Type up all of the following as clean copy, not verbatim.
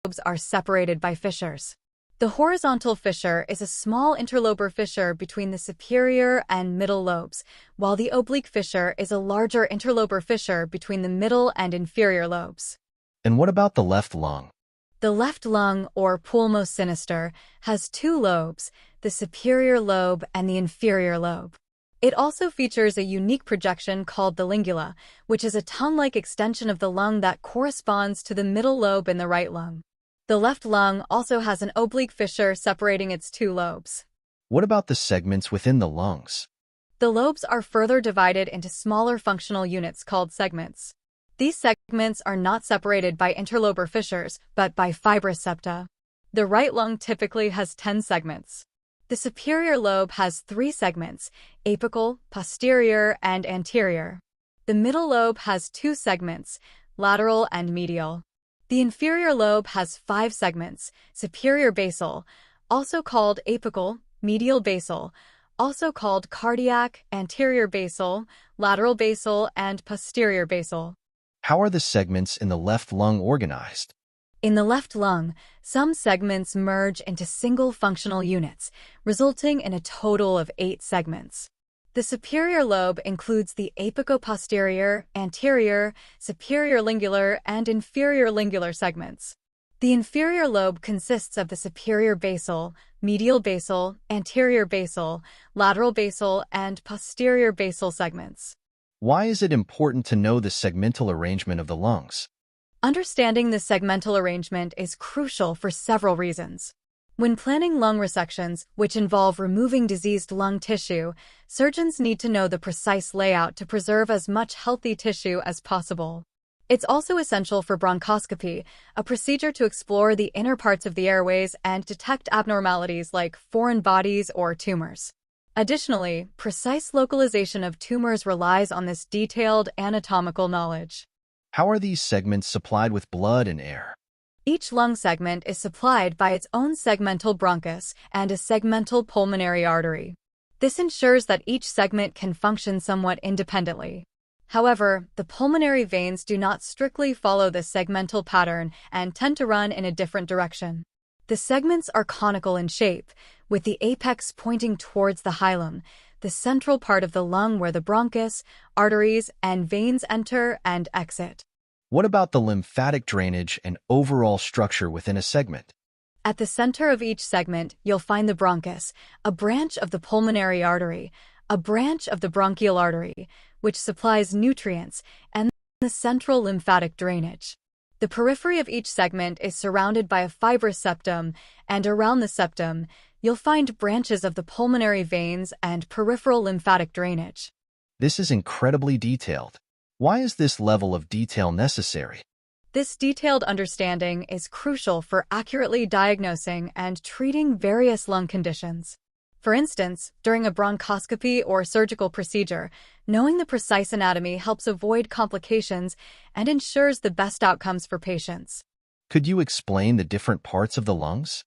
lobes are separated by fissures. The horizontal fissure is a small interlobar fissure between the superior and middle lobes, while the oblique fissure is a larger interlobar fissure between the middle and inferior lobes. And what about the left lung? The left lung, or pulmo sinister, has two lobes, the superior lobe and the inferior lobe. It also features a unique projection called the lingula, which is a tongue-like extension of the lung that corresponds to the middle lobe in the right lung. The left lung also has an oblique fissure separating its two lobes. What about the segments within the lungs? The lobes are further divided into smaller functional units called segments. These segments are not separated by interlobar fissures, but by fibrous septa. The right lung typically has 10 segments. The superior lobe has 3 segments, apical, posterior, and anterior. The middle lobe has 2 segments, lateral and medial. The inferior lobe has 5 segments, superior basal, also called apical, medial basal, also called cardiac, anterior basal, lateral basal, and posterior basal. How are the segments in the left lung organized? In the left lung, some segments merge into single functional units, resulting in a total of 8 segments. The superior lobe includes the apico-posterior, anterior, superior lingular, and inferior lingular segments. The inferior lobe consists of the superior basal, medial basal, anterior basal, lateral basal, and posterior basal segments. Why is it important to know the segmental arrangement of the lungs? Understanding the segmental arrangement is crucial for several reasons. When planning lung resections, which involve removing diseased lung tissue, surgeons need to know the precise layout to preserve as much healthy tissue as possible. It's also essential for bronchoscopy, a procedure to explore the inner parts of the airways and detect abnormalities like foreign bodies or tumors. Additionally, precise localization of tumors relies on this detailed anatomical knowledge. How are these segments supplied with blood and air? Each lung segment is supplied by its own segmental bronchus and a segmental pulmonary artery. This ensures that each segment can function somewhat independently. However, the pulmonary veins do not strictly follow this segmental pattern and tend to run in a different direction. The segments are conical in shape, with the apex pointing towards the hilum, the central part of the lung where the bronchus, arteries, and veins enter and exit. What about the lymphatic drainage and overall structure within a segment? At the center of each segment, you'll find the bronchus, a branch of the pulmonary artery, a branch of the bronchial artery, which supplies nutrients, and the central lymphatic drainage. The periphery of each segment is surrounded by a fibrous septum, and around the septum, you'll find branches of the pulmonary veins and peripheral lymphatic drainage. This is incredibly detailed. Why is this level of detail necessary? This detailed understanding is crucial for accurately diagnosing and treating various lung conditions. For instance, during a bronchoscopy or surgical procedure, knowing the precise anatomy helps avoid complications and ensures the best outcomes for patients. Could you explain the different parts of the lungs?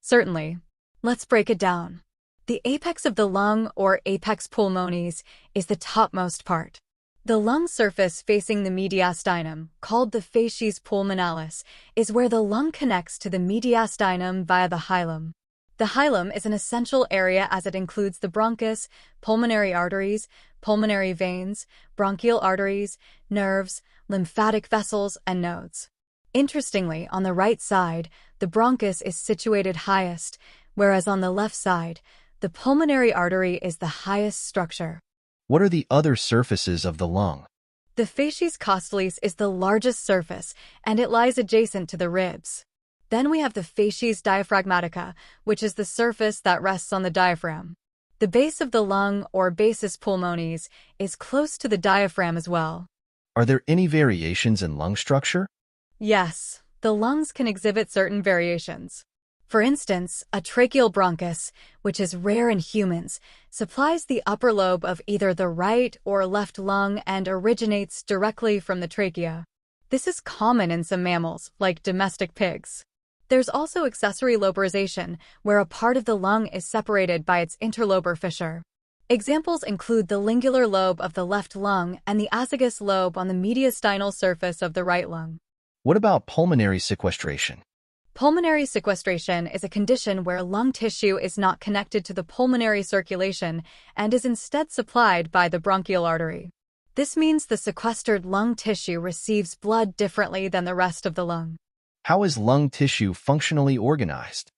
Certainly. Let's break it down. The apex of the lung, or apex pulmonis, is the topmost part. The lung surface facing the mediastinum, called the facies pulmonalis, is where the lung connects to the mediastinum via the hilum. The hilum is an essential area as it includes the bronchus, pulmonary arteries, pulmonary veins, bronchial arteries, nerves, lymphatic vessels, and nodes. Interestingly, on the right side, the bronchus is situated highest, whereas on the left side, the pulmonary artery is the highest structure. What are the other surfaces of the lung? The facies costalis is the largest surface, and it lies adjacent to the ribs. Then we have the facies diaphragmatica, which is the surface that rests on the diaphragm. The base of the lung, or basis pulmonis, is close to the diaphragm as well. Are there any variations in lung structure? Yes, the lungs can exhibit certain variations. For instance, a tracheal bronchus, which is rare in humans, supplies the upper lobe of either the right or left lung and originates directly from the trachea. This is common in some mammals, like domestic pigs. There's also accessory lobarization, where a part of the lung is separated by its interlobar fissure. Examples include the lingular lobe of the left lung and the azygous lobe on the mediastinal surface of the right lung. What about pulmonary sequestration? Pulmonary sequestration is a condition where lung tissue is not connected to the pulmonary circulation and is instead supplied by the bronchial artery. This means the sequestered lung tissue receives blood differently than the rest of the lung. How is lung tissue functionally organized?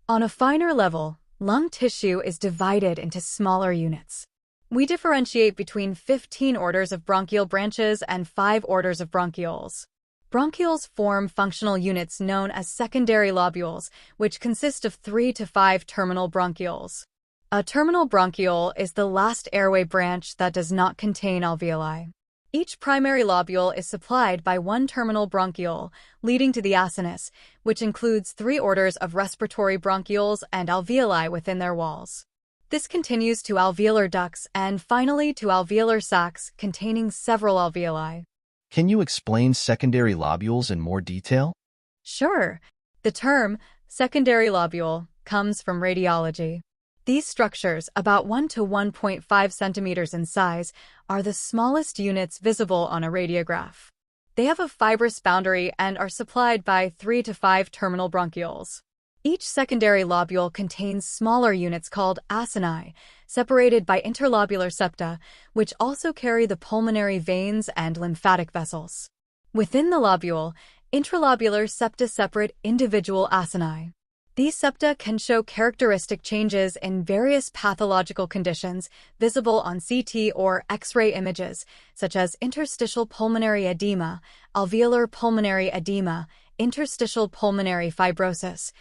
On a finer level, lung tissue is divided into smaller units. We differentiate between 15 orders of bronchial branches and 5 orders of bronchioles. Bronchioles form functional units known as secondary lobules, which consist of 3 to 5 terminal bronchioles. A terminal bronchiole is the last airway branch that does not contain alveoli. Each primary lobule is supplied by one terminal bronchiole, leading to the acinus, which includes 3 orders of respiratory bronchioles and alveoli within their walls. This continues to alveolar ducts and finally to alveolar sacs containing several alveoli. Can you explain secondary lobules in more detail? Sure. The term secondary lobule comes from radiology. These structures, about 1 to 1.5 centimeters in size, are the smallest units visible on a radiograph. They have a fibrous boundary and are supplied by 3 to 5 terminal bronchioles. Each secondary lobule contains smaller units called acini, separated by interlobular septa, which also carry the pulmonary veins and lymphatic vessels. Within the lobule, intralobular septa separate individual acini. These septa can show characteristic changes in various pathological conditions visible on CT or X-ray images, such as interstitial pulmonary edema, alveolar pulmonary edema, interstitial pulmonary fibrosis,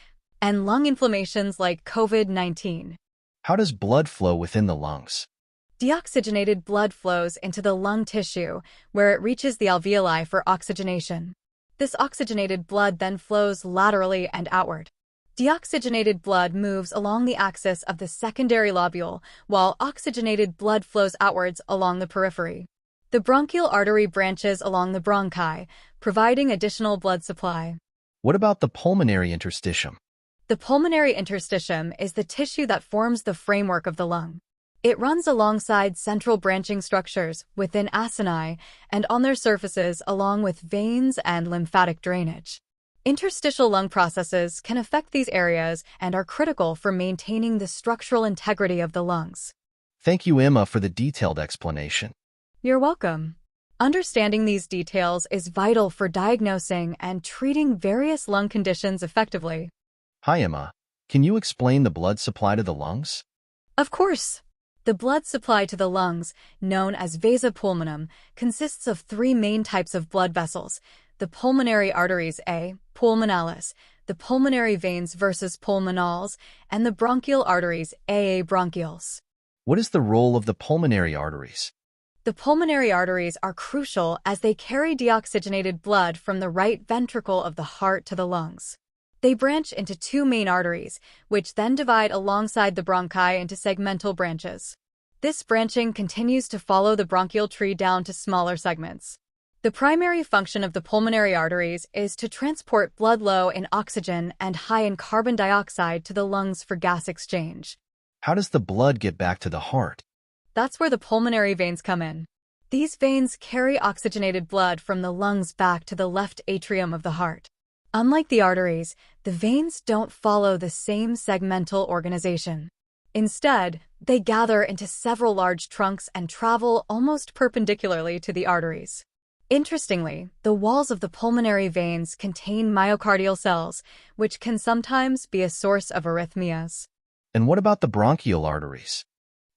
and lung inflammations like COVID-19. How does blood flow within the lungs? Deoxygenated blood flows into the lung tissue, where it reaches the alveoli for oxygenation. This oxygenated blood then flows laterally and outward. Deoxygenated blood moves along the axis of the secondary lobule, while oxygenated blood flows outwards along the periphery. The bronchial artery branches along the bronchi, providing additional blood supply. What about the pulmonary interstitium? The pulmonary interstitium is the tissue that forms the framework of the lung. It runs alongside central branching structures within acini and on their surfaces along with veins and lymphatic drainage. Interstitial lung processes can affect these areas and are critical for maintaining the structural integrity of the lungs. Thank you, Emma, for the detailed explanation. You're welcome. Understanding these details is vital for diagnosing and treating various lung conditions effectively. Hi, Emma. Can you explain the blood supply to the lungs? Of course. The blood supply to the lungs, known as vasa pulmonum, consists of 3 main types of blood vessels: the pulmonary arteries A, pulmonalis, the pulmonary veins versus pulmonales, and the bronchial arteries AA bronchioles. What is the role of the pulmonary arteries? The pulmonary arteries are crucial as they carry deoxygenated blood from the right ventricle of the heart to the lungs. They branch into 2 main arteries, which then divide alongside the bronchi into segmental branches. This branching continues to follow the bronchial tree down to smaller segments. The primary function of the pulmonary arteries is to transport blood low in oxygen and high in carbon dioxide to the lungs for gas exchange. How does the blood get back to the heart? That's where the pulmonary veins come in. These veins carry oxygenated blood from the lungs back to the left atrium of the heart. Unlike the arteries, the veins don't follow the same segmental organization. Instead, they gather into several large trunks and travel almost perpendicularly to the arteries. Interestingly, the walls of the pulmonary veins contain myocardial cells, which can sometimes be a source of arrhythmias. And what about the bronchial arteries?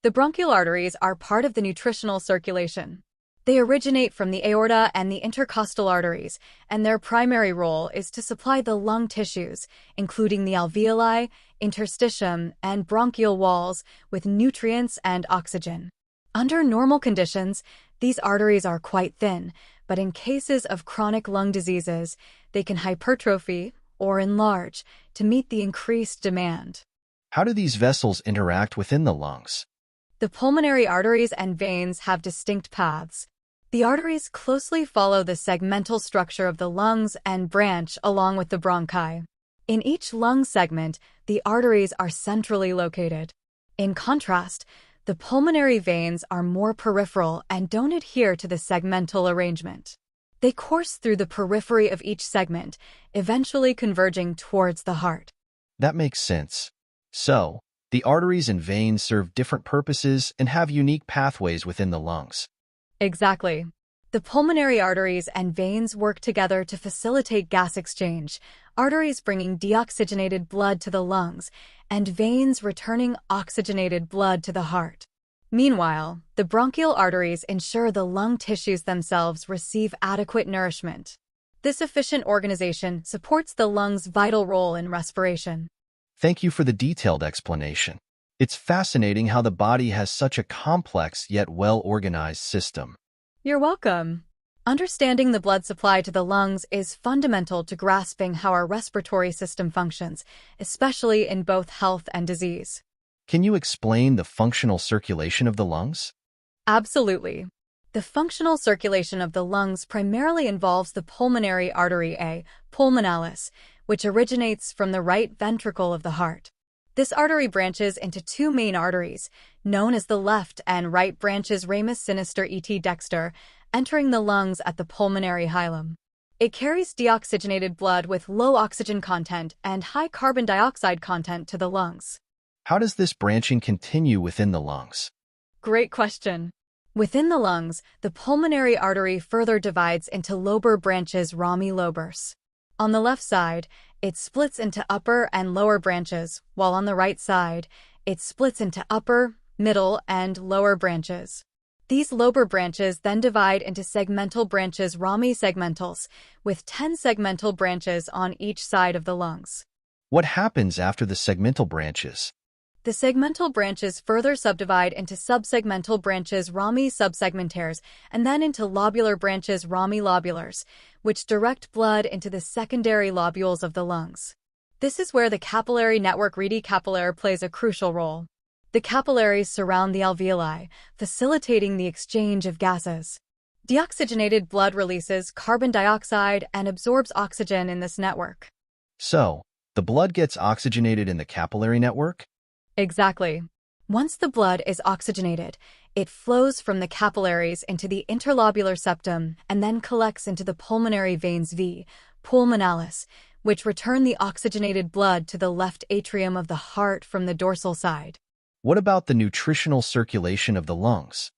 The bronchial arteries are part of the nutritional circulation. They originate from the aorta and the intercostal arteries, and their primary role is to supply the lung tissues, including the alveoli, interstitium, and bronchial walls, with nutrients and oxygen. Under normal conditions, these arteries are quite thin, but in cases of chronic lung diseases, they can hypertrophy or enlarge to meet the increased demand. How do these vessels interact within the lungs? The pulmonary arteries and veins have distinct paths. The arteries closely follow the segmental structure of the lungs and branch along with the bronchi. In each lung segment, the arteries are centrally located. In contrast, the pulmonary veins are more peripheral and don't adhere to the segmental arrangement. They course through the periphery of each segment, eventually converging towards the heart. That makes sense. So, the arteries and veins serve different purposes and have unique pathways within the lungs. Exactly. The pulmonary arteries and veins work together to facilitate gas exchange, arteries bringing deoxygenated blood to the lungs, and veins returning oxygenated blood to the heart. Meanwhile, the bronchial arteries ensure the lung tissues themselves receive adequate nourishment. This efficient organization supports the lung's vital role in respiration. Thank you for the detailed explanation. It's fascinating how the body has such a complex yet well-organized system. You're welcome. Understanding the blood supply to the lungs is fundamental to grasping how our respiratory system functions, especially in both health and disease. Can you explain the functional circulation of the lungs? Absolutely. The functional circulation of the lungs primarily involves the pulmonary artery A, pulmonalis, which originates from the right ventricle of the heart. This artery branches into two main arteries, known as the left and right branches ramus sinister et dexter, entering the lungs at the pulmonary hilum. It carries deoxygenated blood with low oxygen content and high carbon dioxide content to the lungs. How does this branching continue within the lungs? Great question. Within the lungs, the pulmonary artery further divides into lobar branches rami lobers. On the left side, it splits into upper and lower branches, while on the right side, it splits into upper, middle, and lower branches. These lobar branches then divide into segmental branches rami segmentals, with 10 segmental branches on each side of the lungs. What happens after the segmental branches? The segmental branches further subdivide into subsegmental branches rami subsegmentaires and then into lobular branches rami lobulars, which direct blood into the secondary lobules of the lungs. This is where the capillary network rete capillare plays a crucial role. The capillaries surround the alveoli, facilitating the exchange of gases. Deoxygenated blood releases carbon dioxide and absorbs oxygen in this network. So, the blood gets oxygenated in the capillary network? Exactly. Once the blood is oxygenated, it flows from the capillaries into the interlobular septum and then collects into the pulmonary veins V, pulmonalis, which return the oxygenated blood to the left atrium of the heart from the dorsal side. What about the nutritional circulation of the lungs?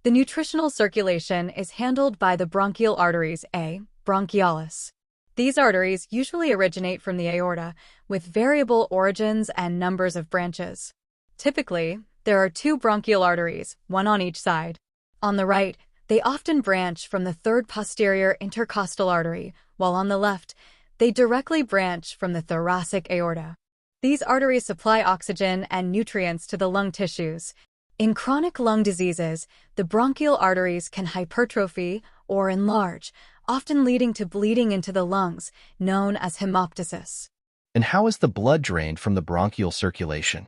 The nutritional circulation is handled by the bronchial arteries A, bronchialis. These arteries usually originate from the aorta, with variable origins and numbers of branches. Typically, there are two bronchial arteries, one on each side. On the right, they often branch from the third posterior intercostal artery, while on the left, they directly branch from the thoracic aorta. These arteries supply oxygen and nutrients to the lung tissues. In chronic lung diseases, the bronchial arteries can hypertrophy or enlarge, often leading to bleeding into the lungs, known as hemoptysis. And how is the blood drained from the bronchial circulation?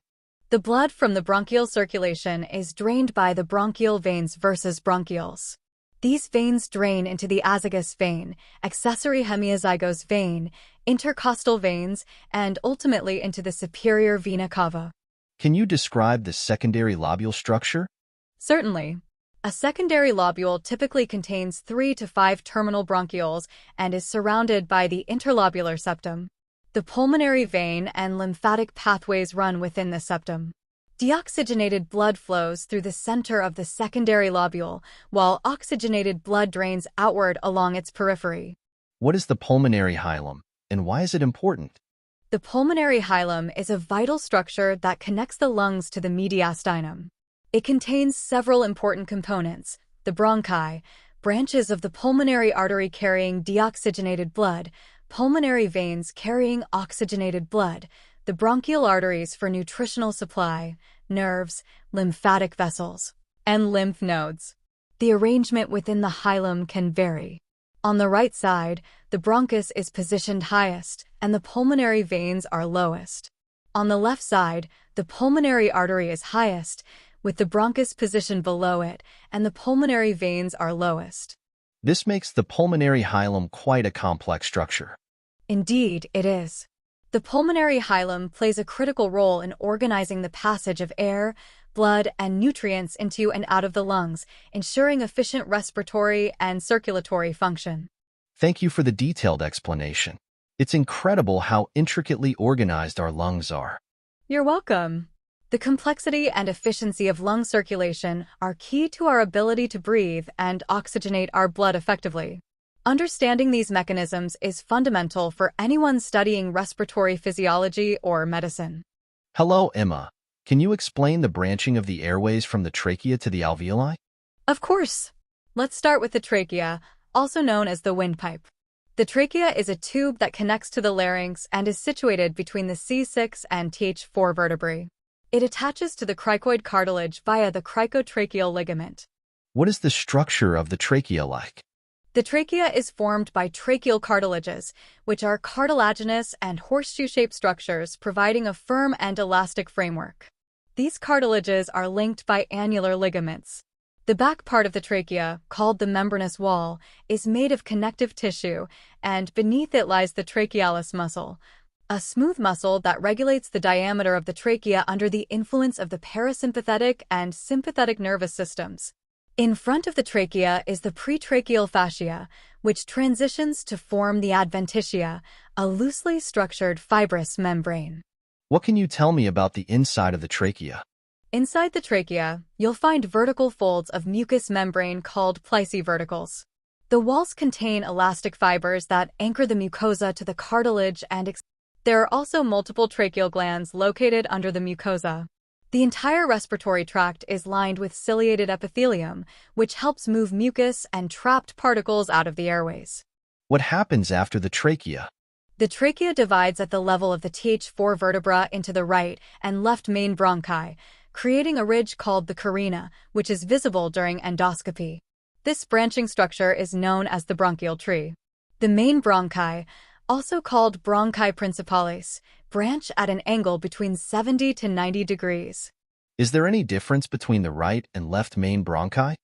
The blood from the bronchial circulation is drained by the bronchial veins versus bronchioles. These veins drain into the azygous vein, accessory hemiazygos vein, intercostal veins, and ultimately into the superior vena cava. Can you describe the secondary lobule structure? Certainly. A secondary lobule typically contains 3 to 5 terminal bronchioles and is surrounded by the interlobular septum. The pulmonary vein and lymphatic pathways run within the septum. Deoxygenated blood flows through the center of the secondary lobule, while oxygenated blood drains outward along its periphery. What is the pulmonary hilum, and why is it important? The pulmonary hilum is a vital structure that connects the lungs to the mediastinum. It contains several important components: the bronchi, branches of the pulmonary artery carrying deoxygenated blood, pulmonary veins carrying oxygenated blood, the bronchial arteries for nutritional supply, nerves, lymphatic vessels, and lymph nodes. The arrangement within the hilum can vary. On the right side, the bronchus is positioned highest, and the pulmonary veins are lowest. On the left side, the pulmonary artery is highest, with the bronchus positioned below it, and the pulmonary veins are lowest. This makes the pulmonary hilum quite a complex structure. Indeed, it is. The pulmonary hilum plays a critical role in organizing the passage of air, blood, and nutrients into and out of the lungs, ensuring efficient respiratory and circulatory function. Thank you for the detailed explanation. It's incredible how intricately organized our lungs are. You're welcome. The complexity and efficiency of lung circulation are key to our ability to breathe and oxygenate our blood effectively. Understanding these mechanisms is fundamental for anyone studying respiratory physiology or medicine. Hello, Emma. Can you explain the branching of the airways from the trachea to the alveoli? Of course. Let's start with the trachea, also known as the windpipe. The trachea is a tube that connects to the larynx and is situated between the C6 and Th4 vertebrae. It attaches to the cricoid cartilage via the cricotracheal ligament. What is the structure of the trachea like? The trachea is formed by tracheal cartilages, which are cartilaginous and horseshoe-shaped structures providing a firm and elastic framework. These cartilages are linked by annular ligaments. The back part of the trachea, called the membranous wall, is made of connective tissue, and beneath it lies the trachealis muscle, a smooth muscle that regulates the diameter of the trachea under the influence of the parasympathetic and sympathetic nervous systems. In front of the trachea is the pretracheal fascia, which transitions to form the adventitia, a loosely structured fibrous membrane. What can you tell me about the inside of the trachea? Inside the trachea, you'll find vertical folds of mucous membrane called plesiverticals. The walls contain elastic fibers that anchor the mucosa to the cartilage and there are also multiple tracheal glands located under the mucosa. The entire respiratory tract is lined with ciliated epithelium, which helps move mucus and trapped particles out of the airways. What happens after the trachea? The trachea divides at the level of the Th4 vertebra into the right and left main bronchi, creating a ridge called the carina, which is visible during endoscopy. This branching structure is known as the bronchial tree. The main bronchi, also called bronchi principales, branch at an angle between 70 to 90 degrees. Is there any difference between the right and left main bronchi?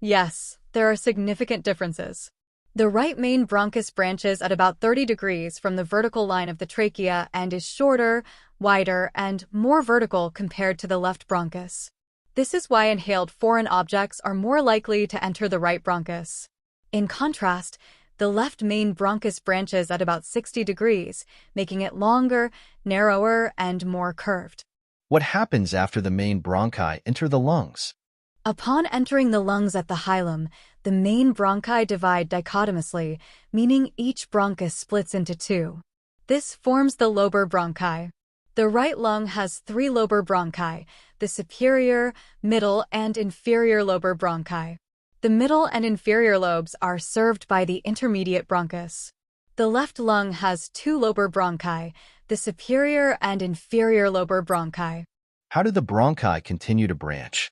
Yes, there are significant differences. The right main bronchus branches at about 30 degrees from the vertical line of the trachea and is shorter, wider, and more vertical compared to the left bronchus. This is why inhaled foreign objects are more likely to enter the right bronchus. In contrast, the left main bronchus branches at about 60 degrees, making it longer, narrower, and more curved. What happens after the main bronchi enter the lungs? Upon entering the lungs at the hilum, the main bronchi divide dichotomously, meaning each bronchus splits into two. This forms the lobar bronchi. The right lung has 3 lobar bronchi, the superior, middle, and inferior lobar bronchi. The middle and inferior lobes are served by the intermediate bronchus. The left lung has 2 lobar bronchi, the superior and inferior lobar bronchi. How do the bronchi continue to branch?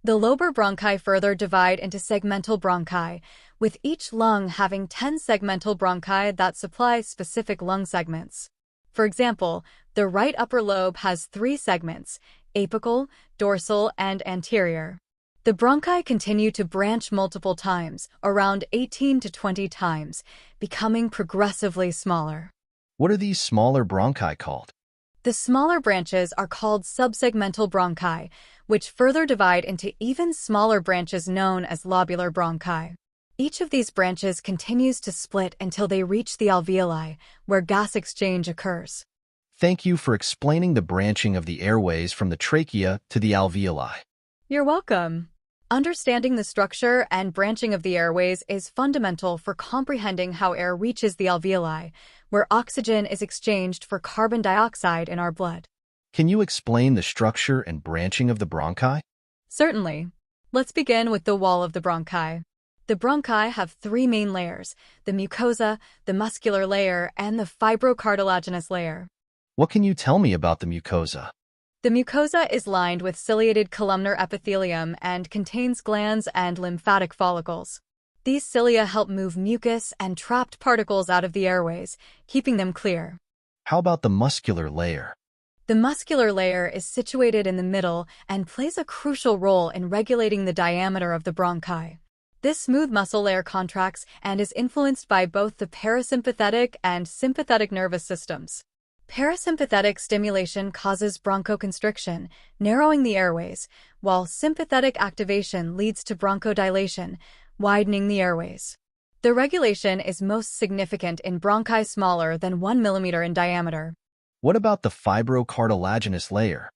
The lobar bronchi further divide into segmental bronchi, with each lung having 10 segmental bronchi that supply specific lung segments. For example, the right upper lobe has 3 segments, apical, dorsal, and anterior. The bronchi continue to branch multiple times, around 18 to 20 times, becoming progressively smaller. What are these smaller bronchi called? The smaller branches are called subsegmental bronchi, which further divide into even smaller branches known as lobular bronchi. Each of these branches continues to split until they reach the alveoli, where gas exchange occurs. Thank you for explaining the branching of the airways from the trachea to the alveoli. You're welcome. Understanding the structure and branching of the airways is fundamental for comprehending how air reaches the alveoli, where oxygen is exchanged for carbon dioxide in our blood. Can you explain the structure and branching of the bronchi? Certainly. Let's begin with the wall of the bronchi. The bronchi have 3 main layers, the mucosa, the muscular layer, and the fibrocartilaginous layer. What can you tell me about the mucosa? The mucosa is lined with ciliated columnar epithelium and contains glands and lymphatic follicles. These cilia help move mucus and trapped particles out of the airways, keeping them clear. How about the muscular layer? The muscular layer is situated in the middle and plays a crucial role in regulating the diameter of the bronchi. This smooth muscle layer contracts and is influenced by both the parasympathetic and sympathetic nervous systems. Parasympathetic stimulation causes bronchoconstriction, narrowing the airways, while sympathetic activation leads to bronchodilation, widening the airways. The regulation is most significant in bronchi smaller than 1 millimeter in diameter. What about the fibrocartilaginous layer?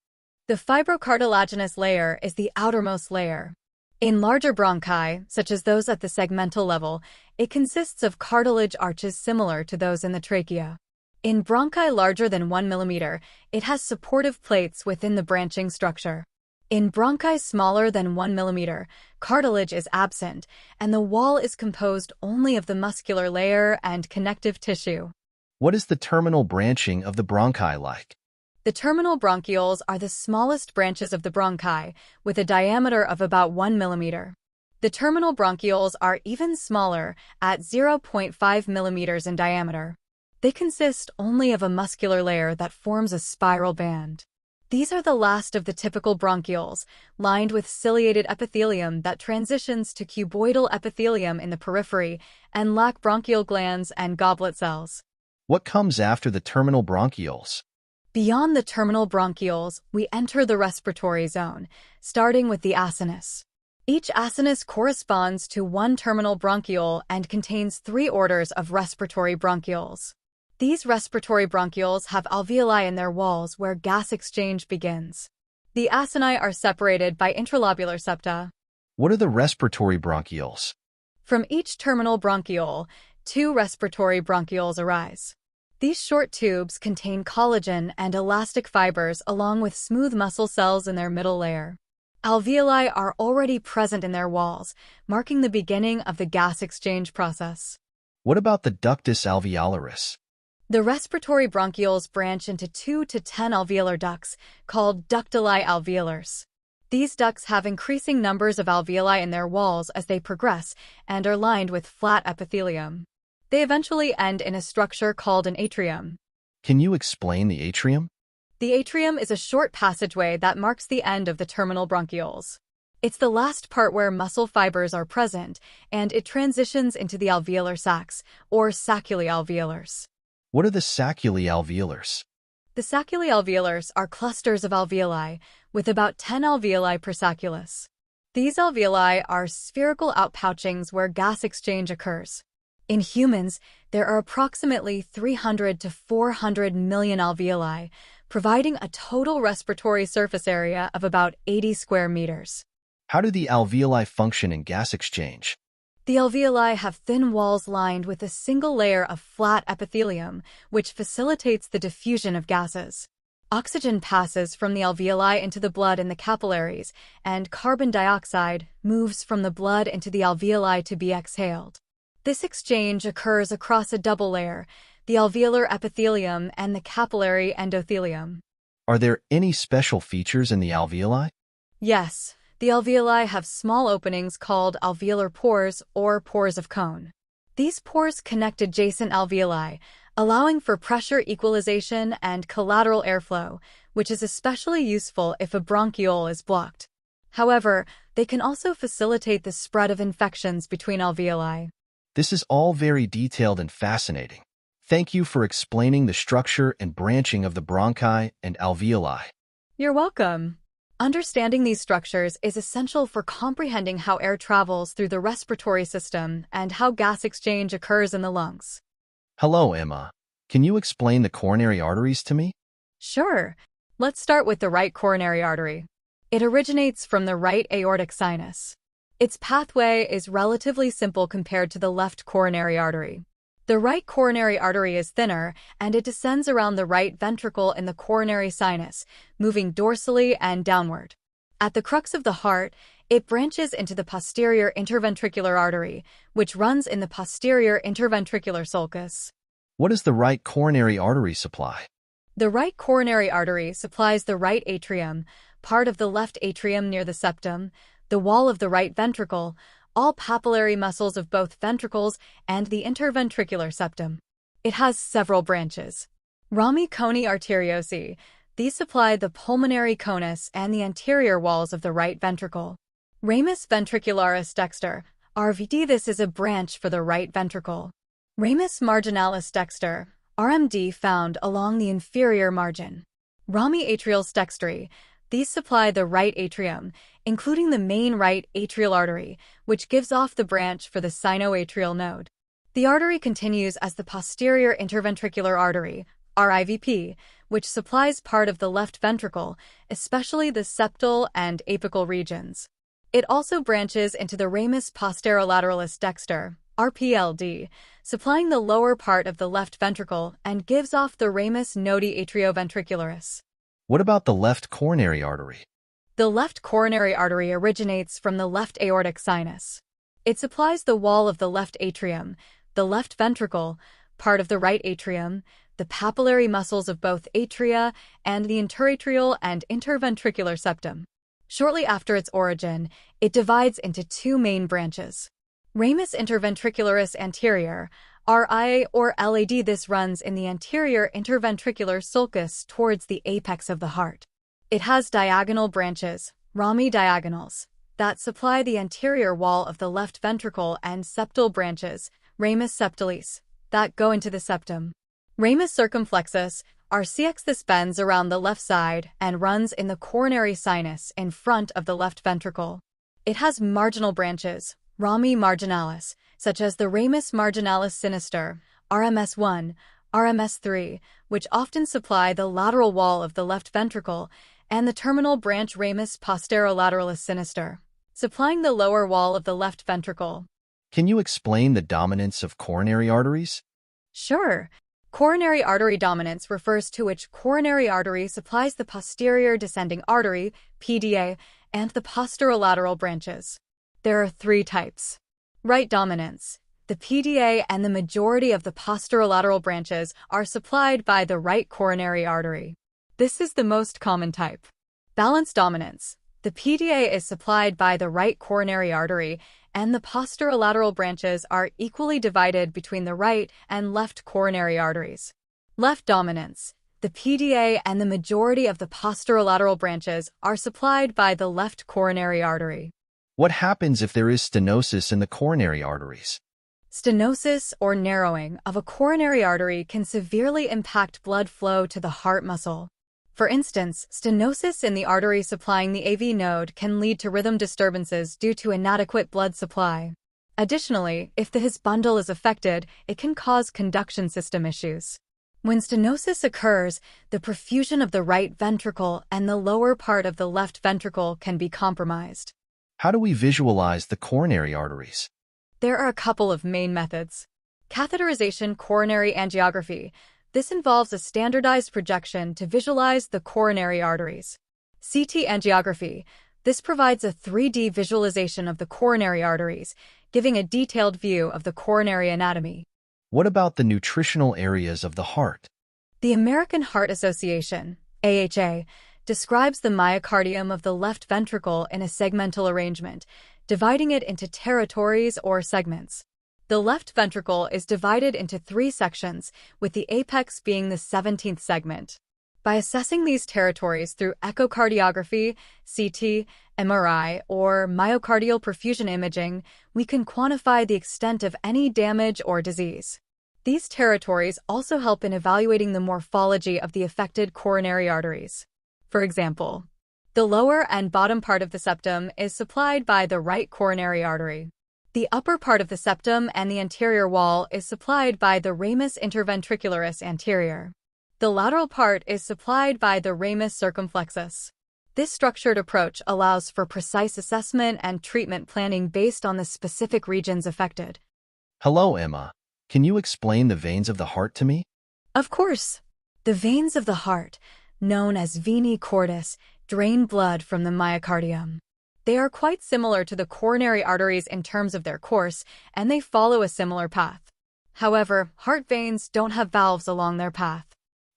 The fibrocartilaginous layer is the outermost layer. In larger bronchi, such as those at the segmental level, it consists of cartilage arches similar to those in the trachea. In bronchi larger than 1 millimeter, it has supportive plates within the branching structure. In bronchi smaller than 1 millimeter, cartilage is absent, and the wall is composed only of the muscular layer and connective tissue. What is the terminal branching of the bronchi like? The terminal bronchioles are the smallest branches of the bronchi, with a diameter of about 1 millimeter. The terminal bronchioles are even smaller, at 0.5 millimeters in diameter. They consist only of a muscular layer that forms a spiral band. These are the last of the typical bronchioles, lined with ciliated epithelium that transitions to cuboidal epithelium in the periphery and lack bronchial glands and goblet cells. What comes after the terminal bronchioles? Beyond the terminal bronchioles, we enter the respiratory zone, starting with the acinus. Each acinus corresponds to one terminal bronchiole and contains 3 orders of respiratory bronchioles. These respiratory bronchioles have alveoli in their walls where gas exchange begins. The acini are separated by intralobular septa. What are the respiratory bronchioles? From each terminal bronchiole, 2 respiratory bronchioles arise. These short tubes contain collagen and elastic fibers along with smooth muscle cells in their middle layer. Alveoli are already present in their walls, marking the beginning of the gas exchange process. What about the ductus alveolaris? The respiratory bronchioles branch into 2 to 10 alveolar ducts, called ductili alveolars. These ducts have increasing numbers of alveoli in their walls as they progress and are lined with flat epithelium. They eventually end in a structure called an atrium. Can you explain the atrium? The atrium is a short passageway that marks the end of the terminal bronchioles. It's the last part where muscle fibers are present, and it transitions into the alveolar sacs, or saculi alveolars. What are the saculi alveolars? The saculi alveolars are clusters of alveoli, with about 10 alveoli per sacculus. These alveoli are spherical outpouchings where gas exchange occurs. In humans, there are approximately 300 to 400 million alveoli, providing a total respiratory surface area of about 80 square meters. How do the alveoli function in gas exchange? The alveoli have thin walls lined with a single layer of flat epithelium, which facilitates the diffusion of gases. Oxygen passes from the alveoli into the blood in the capillaries, and carbon dioxide moves from the blood into the alveoli to be exhaled. This exchange occurs across a double layer, the alveolar epithelium and the capillary endothelium. Are there any special features in the alveoli? Yes. The alveoli have small openings called alveolar pores or pores of Kohn. These pores connect adjacent alveoli, allowing for pressure equalization and collateral airflow, which is especially useful if a bronchiole is blocked. However, they can also facilitate the spread of infections between alveoli. This is all very detailed and fascinating. Thank you for explaining the structure and branching of the bronchi and alveoli. You're welcome. Understanding these structures is essential for comprehending how air travels through the respiratory system and how gas exchange occurs in the lungs. Hello, Emma. Can you explain the coronary arteries to me? Sure. Let's start with the right coronary artery. It originates from the right aortic sinus. Its pathway is relatively simple compared to the left coronary artery. The right coronary artery is thinner, and it descends around the right ventricle in the coronary sinus, moving dorsally and downward. At the crux of the heart, it branches into the posterior interventricular artery, which runs in the posterior interventricular sulcus. What does the right coronary artery supply? The right coronary artery supplies the right atrium, part of the left atrium near the septum, the wall of the right ventricle, all papillary muscles of both ventricles, and the interventricular septum. It has several branches. Rami coni arteriosi. These supply the pulmonary conus and the anterior walls of the right ventricle. Ramus ventricularis dexter. RVD. This is a branch for the right ventricle. Ramus marginalis dexter. RMD found along the inferior margin. Rami atrialis dextri. These supply the right atrium, including the main right atrial artery, which gives off the branch for the sinoatrial node. The artery continues as the posterior interventricular artery, RIVP, which supplies part of the left ventricle, especially the septal and apical regions. It also branches into the ramus posterolateralis's dexter, RPLD, supplying the lower part of the left ventricle and gives off the ramus nodi atrioventricularis. What about the left coronary artery? The left coronary artery originates from the left aortic sinus. It supplies the wall of the left atrium, the left ventricle, part of the right atrium, the papillary muscles of both atria, and the interatrial and interventricular septum. Shortly after its origin, it divides into two main branches. Ramus interventricularis anterior, RI or LAD. This runs in the anterior interventricular sulcus towards the apex of the heart. It has diagonal branches, rami diagonals, that supply the anterior wall of the left ventricle and septal branches, ramus septalis, that go into the septum. Ramus circumflexus, RCX. This bends around the left side and runs in the coronary sinus in front of the left ventricle. It has marginal branches, rami marginalis, such as the ramus marginalis sinister, RMS1, RMS3, which often supply the lateral wall of the left ventricle, and the terminal branch ramus posterolateralis's sinister, supplying the lower wall of the left ventricle. Can you explain the dominance of coronary arteries? Sure. Coronary artery dominance refers to which coronary artery supplies the posterior descending artery, PDA, and the posterolateral branches. There are three types. Right dominance. The PDA and the majority of the posterolateral branches are supplied by the right coronary artery. This is the most common type. Balance dominance. The PDA is supplied by the right coronary artery, and the posterolateral branches are equally divided between the right and left coronary arteries. Left dominance. The PDA and the majority of the posterolateral branches are supplied by the left coronary artery. What happens if there is stenosis in the coronary arteries? Stenosis or narrowing of a coronary artery can severely impact blood flow to the heart muscle. For instance, stenosis in the artery supplying the AV node can lead to rhythm disturbances due to inadequate blood supply. Additionally, if the His bundle is affected, it can cause conduction system issues. When stenosis occurs, the perfusion of the right ventricle and the lower part of the left ventricle can be compromised. How do we visualize the coronary arteries? There are a couple of main methods. Catheterization coronary angiography. This involves a standardized projection to visualize the coronary arteries. CT angiography. This provides a 3D visualization of the coronary arteries, giving a detailed view of the coronary anatomy. What about the nutritional areas of the heart? The American Heart Association, AHA, describes the myocardium of the left ventricle in a segmental arrangement, dividing it into territories or segments. The left ventricle is divided into 3 sections, with the apex being the 17th segment. By assessing these territories through echocardiography, CT, MRI, or myocardial perfusion imaging, we can quantify the extent of any damage or disease. These territories also help in evaluating the morphology of the affected coronary arteries. For example, the lower and bottom part of the septum is supplied by the right coronary artery. The upper part of the septum and the anterior wall is supplied by the ramus interventricularis anterior. The lateral part is supplied by the ramus circumflexus. This structured approach allows for precise assessment and treatment planning based on the specific regions affected. Hello, Emma. Can you explain the veins of the heart to me? Of course. The veins of the heart, known as venae cordis, drain blood from the myocardium. They are quite similar to the coronary arteries in terms of their course, and they follow a similar path. However, heart veins don't have valves along their path.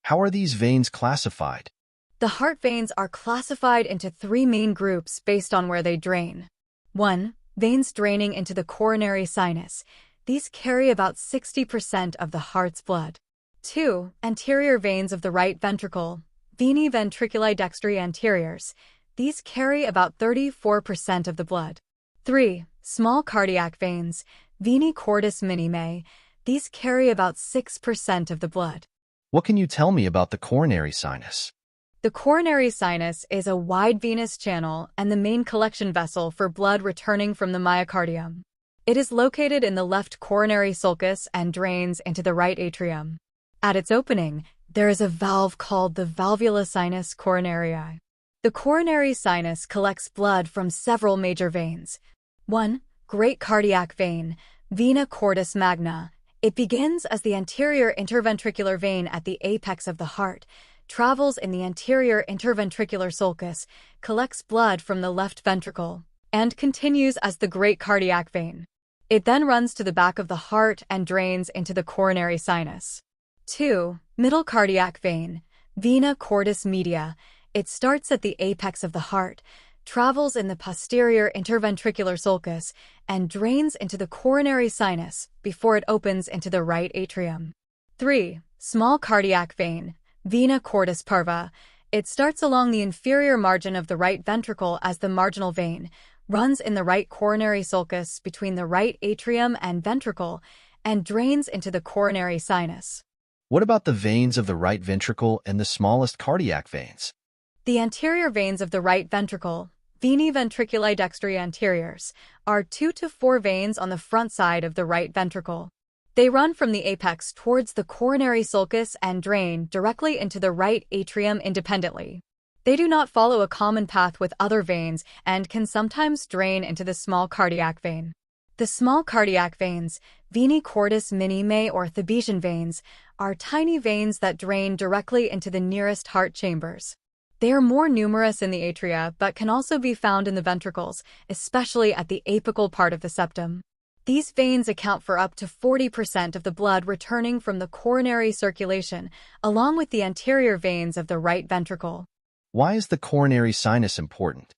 How are these veins classified? The heart veins are classified into 3 main groups based on where they drain. 1. Veins draining into the coronary sinus. These carry about 60% of the heart's blood. 2. Anterior veins of the right ventricle. Venae ventriculi dextri anteriors. These carry about 34% of the blood. 3. Small cardiac veins, venae cordis minimae. These carry about 6% of the blood. What can you tell me about the coronary sinus? The coronary sinus is a wide venous channel and the main collection vessel for blood returning from the myocardium. It is located in the left coronary sulcus and drains into the right atrium. At its opening, there is a valve called the valvula sinus coronarii. The coronary sinus collects blood from several major veins. 1. Great cardiac vein, vena cordis magna. It begins as the anterior interventricular vein at the apex of the heart, travels in the anterior interventricular sulcus, collects blood from the left ventricle, and continues as the great cardiac vein. It then runs to the back of the heart and drains into the coronary sinus. 2. Middle cardiac vein, vena cordis media. It starts at the apex of the heart, travels in the posterior interventricular sulcus, and drains into the coronary sinus before it opens into the right atrium. 3. Small cardiac vein, vena cordis parva. It starts along the inferior margin of the right ventricle as the marginal vein, runs in the right coronary sulcus between the right atrium and ventricle, and drains into the coronary sinus. What about the veins of the right ventricle and the smallest cardiac veins? The anterior veins of the right ventricle, venae ventriculi dextri anteriors, are 2 to 4 veins on the front side of the right ventricle. They run from the apex towards the coronary sulcus and drain directly into the right atrium independently. They do not follow a common path with other veins and can sometimes drain into the small cardiac vein. The small cardiac veins, venae cordis minime or Thebesian veins, are tiny veins that drain directly into the nearest heart chambers. They are more numerous in the atria but can also be found in the ventricles, especially at the apical part of the septum. These veins account for up to 40% of the blood returning from the coronary circulation, along with the anterior veins of the right ventricle. Why is the coronary sinus important?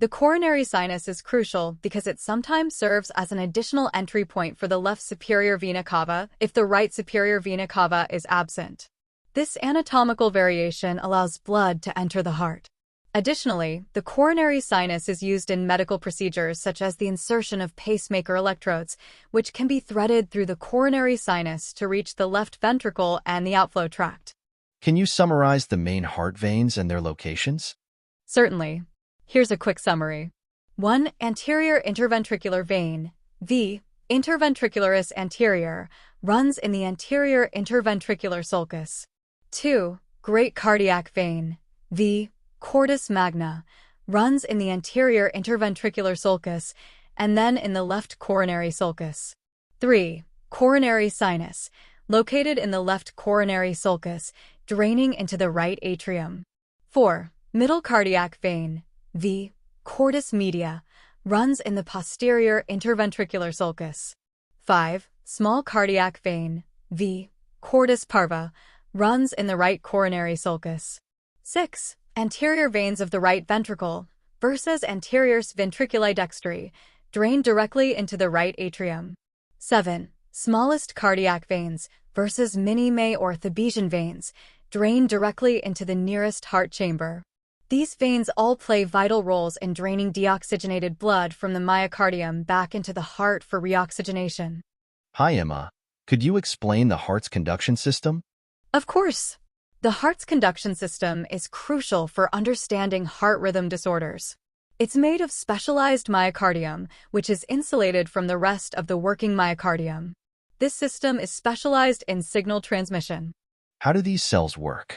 The coronary sinus is crucial because it sometimes serves as an additional entry point for the left superior vena cava if the right superior vena cava is absent. This anatomical variation allows blood to enter the heart. Additionally, the coronary sinus is used in medical procedures such as the insertion of pacemaker electrodes, which can be threaded through the coronary sinus to reach the left ventricle and the outflow tract. Can you summarize the main heart veins and their locations? Certainly. Here's a quick summary. 1. Anterior interventricular vein, V. Interventricularis anterior, runs in the anterior interventricular sulcus. 2. Great cardiac vein, V. Cordis magna, runs in the anterior interventricular sulcus and then in the left coronary sulcus. 3. Coronary sinus, located in the left coronary sulcus, draining into the right atrium. 4. Middle cardiac vein, V. Cordis media, runs in the posterior interventricular sulcus. 5. Small cardiac vein, V. Cordis parva, runs in the right coronary sulcus. 6. Anterior veins of the right ventricle, versus anteriors ventriculi dextri, drain directly into the right atrium. 7. Smallest cardiac veins, versus minime or Thebesian veins, drain directly into the nearest heart chamber. These veins all play vital roles in draining deoxygenated blood from the myocardium back into the heart for reoxygenation. Hi, Emma. Could you explain the heart's conduction system? Of course. The heart's conduction system is crucial for understanding heart rhythm disorders. It's made of specialized myocardium, which is insulated from the rest of the working myocardium. This system is specialized in signal transmission. How do these cells work?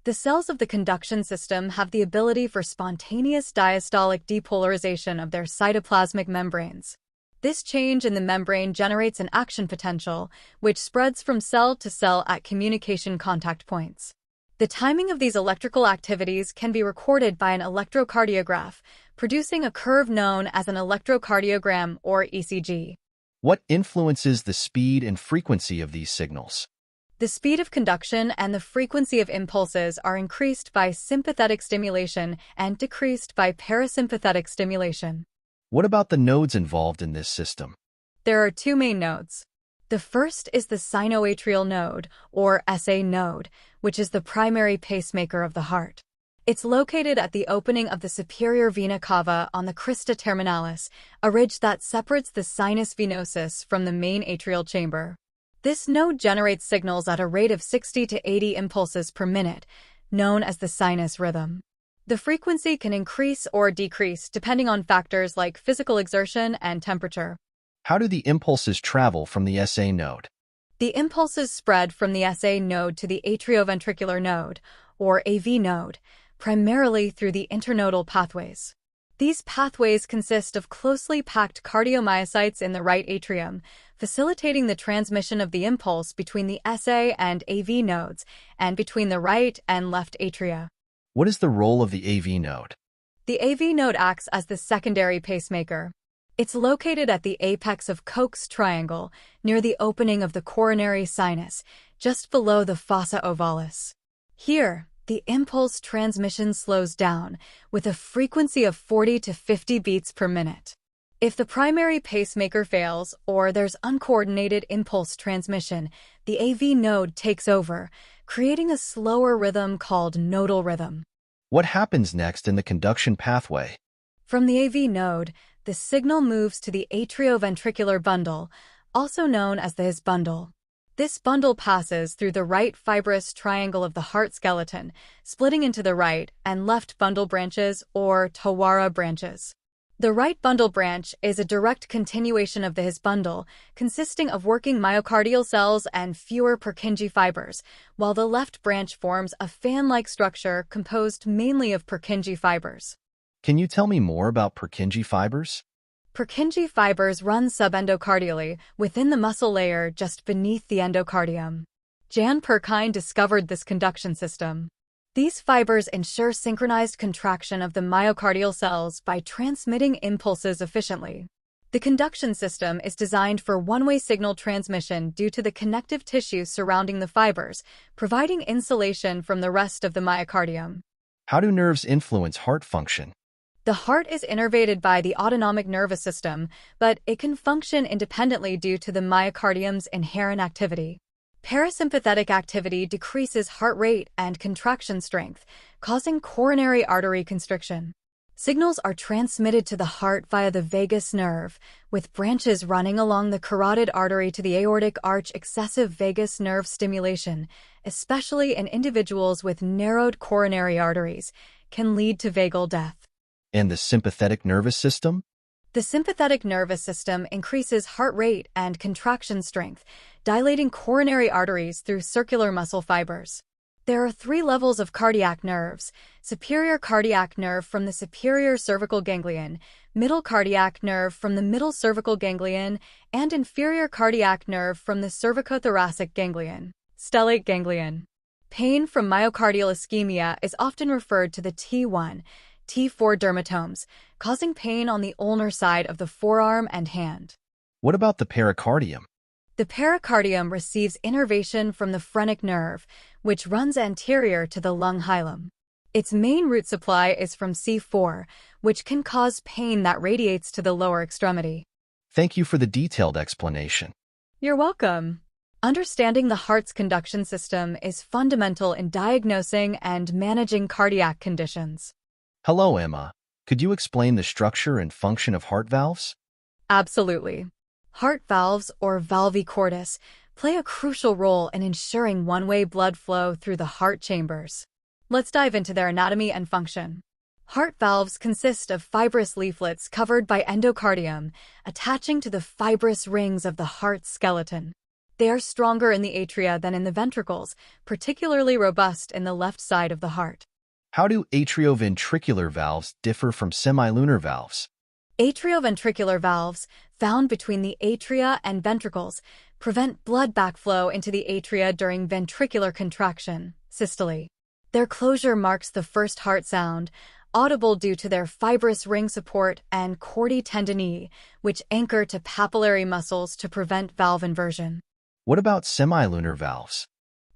The cells of the conduction system have the ability for spontaneous diastolic depolarization of their cytoplasmic membranes. This change in the membrane generates an action potential, which spreads from cell to cell at communication contact points. The timing of these electrical activities can be recorded by an electrocardiograph, producing a curve known as an electrocardiogram or ECG. What influences the speed and frequency of these signals? The speed of conduction and the frequency of impulses are increased by sympathetic stimulation and decreased by parasympathetic stimulation. What about the nodes involved in this system? There are 2 main nodes. The first is the sinoatrial node, or SA node, which is the primary pacemaker of the heart. It's located at the opening of the superior vena cava on the crista terminalis, a ridge that separates the sinus venosus from the main atrial chamber. This node generates signals at a rate of 60 to 80 impulses per minute, known as the sinus rhythm. The frequency can increase or decrease depending on factors like physical exertion and temperature. How do the impulses travel from the SA node? The impulses spread from the SA node to the atrioventricular node, or AV node, primarily through the internodal pathways. These pathways consist of closely packed cardiomyocytes in the right atrium, facilitating the transmission of the impulse between the SA and AV nodes and between the right and left atria. What is the role of the AV node? The AV node acts as the secondary pacemaker. It's located at the apex of Koch's triangle, near the opening of the coronary sinus, just below the fossa ovalis. Here, the impulse transmission slows down, with a frequency of 40 to 50 beats per minute. If the primary pacemaker fails, or there's uncoordinated impulse transmission, the AV node takes over, creating a slower rhythm called nodal rhythm. What happens next in the conduction pathway? From the AV node, the signal moves to the atrioventricular bundle, also known as the His bundle. This bundle passes through the right fibrous triangle of the heart skeleton, splitting into the right and left bundle branches, or Tawara branches. The right bundle branch is a direct continuation of the His bundle, consisting of working myocardial cells and fewer Purkinje fibers, while the left branch forms a fan-like structure composed mainly of Purkinje fibers. Can you tell me more about Purkinje fibers? Purkinje fibers run subendocardially within the muscle layer just beneath the endocardium. Jan Purkine discovered this conduction system. These fibers ensure synchronized contraction of the myocardial cells by transmitting impulses efficiently. The conduction system is designed for one-way signal transmission due to the connective tissue surrounding the fibers, providing insulation from the rest of the myocardium. How do nerves influence heart function? The heart is innervated by the autonomic nervous system, but it can function independently due to the myocardium's inherent activity. Parasympathetic activity decreases heart rate and contraction strength, causing coronary artery constriction. Signals are transmitted to the heart via the vagus nerve, with branches running along the carotid artery to the aortic arch. Excessive vagus nerve stimulation, especially in individuals with narrowed coronary arteries, can lead to vagal death. And the sympathetic nervous system? The sympathetic nervous system increases heart rate and contraction strength, dilating coronary arteries through circular muscle fibers. There are 3 levels of cardiac nerves: superior cardiac nerve from the superior cervical ganglion, middle cardiac nerve from the middle cervical ganglion, and inferior cardiac nerve from the cervicothoracic ganglion, stellate ganglion. Pain from myocardial ischemia is often referred to the T1, T4 dermatomes, causing pain on the ulnar side of the forearm and hand. What about the pericardium? The pericardium receives innervation from the phrenic nerve, which runs anterior to the lung hilum. Its main root supply is from C4, which can cause pain that radiates to the lower extremity. Thank you for the detailed explanation. You're welcome. Understanding the heart's conduction system is fundamental in diagnosing and managing cardiac conditions. Hello, Emma. Could you explain the structure and function of heart valves? Absolutely. Heart valves, or valvae cordis, play a crucial role in ensuring one-way blood flow through the heart chambers. Let's dive into their anatomy and function. Heart valves consist of fibrous leaflets covered by endocardium, attaching to the fibrous rings of the heart skeleton. They are stronger in the atria than in the ventricles, particularly robust in the left side of the heart. How do atrioventricular valves differ from semilunar valves? Atrioventricular valves, found between the atria and ventricles, prevent blood backflow into the atria during ventricular contraction, systole. Their closure marks the first heart sound, audible due to their fibrous ring support and chordae tendineae, which anchor to papillary muscles to prevent valve inversion. What about semilunar valves?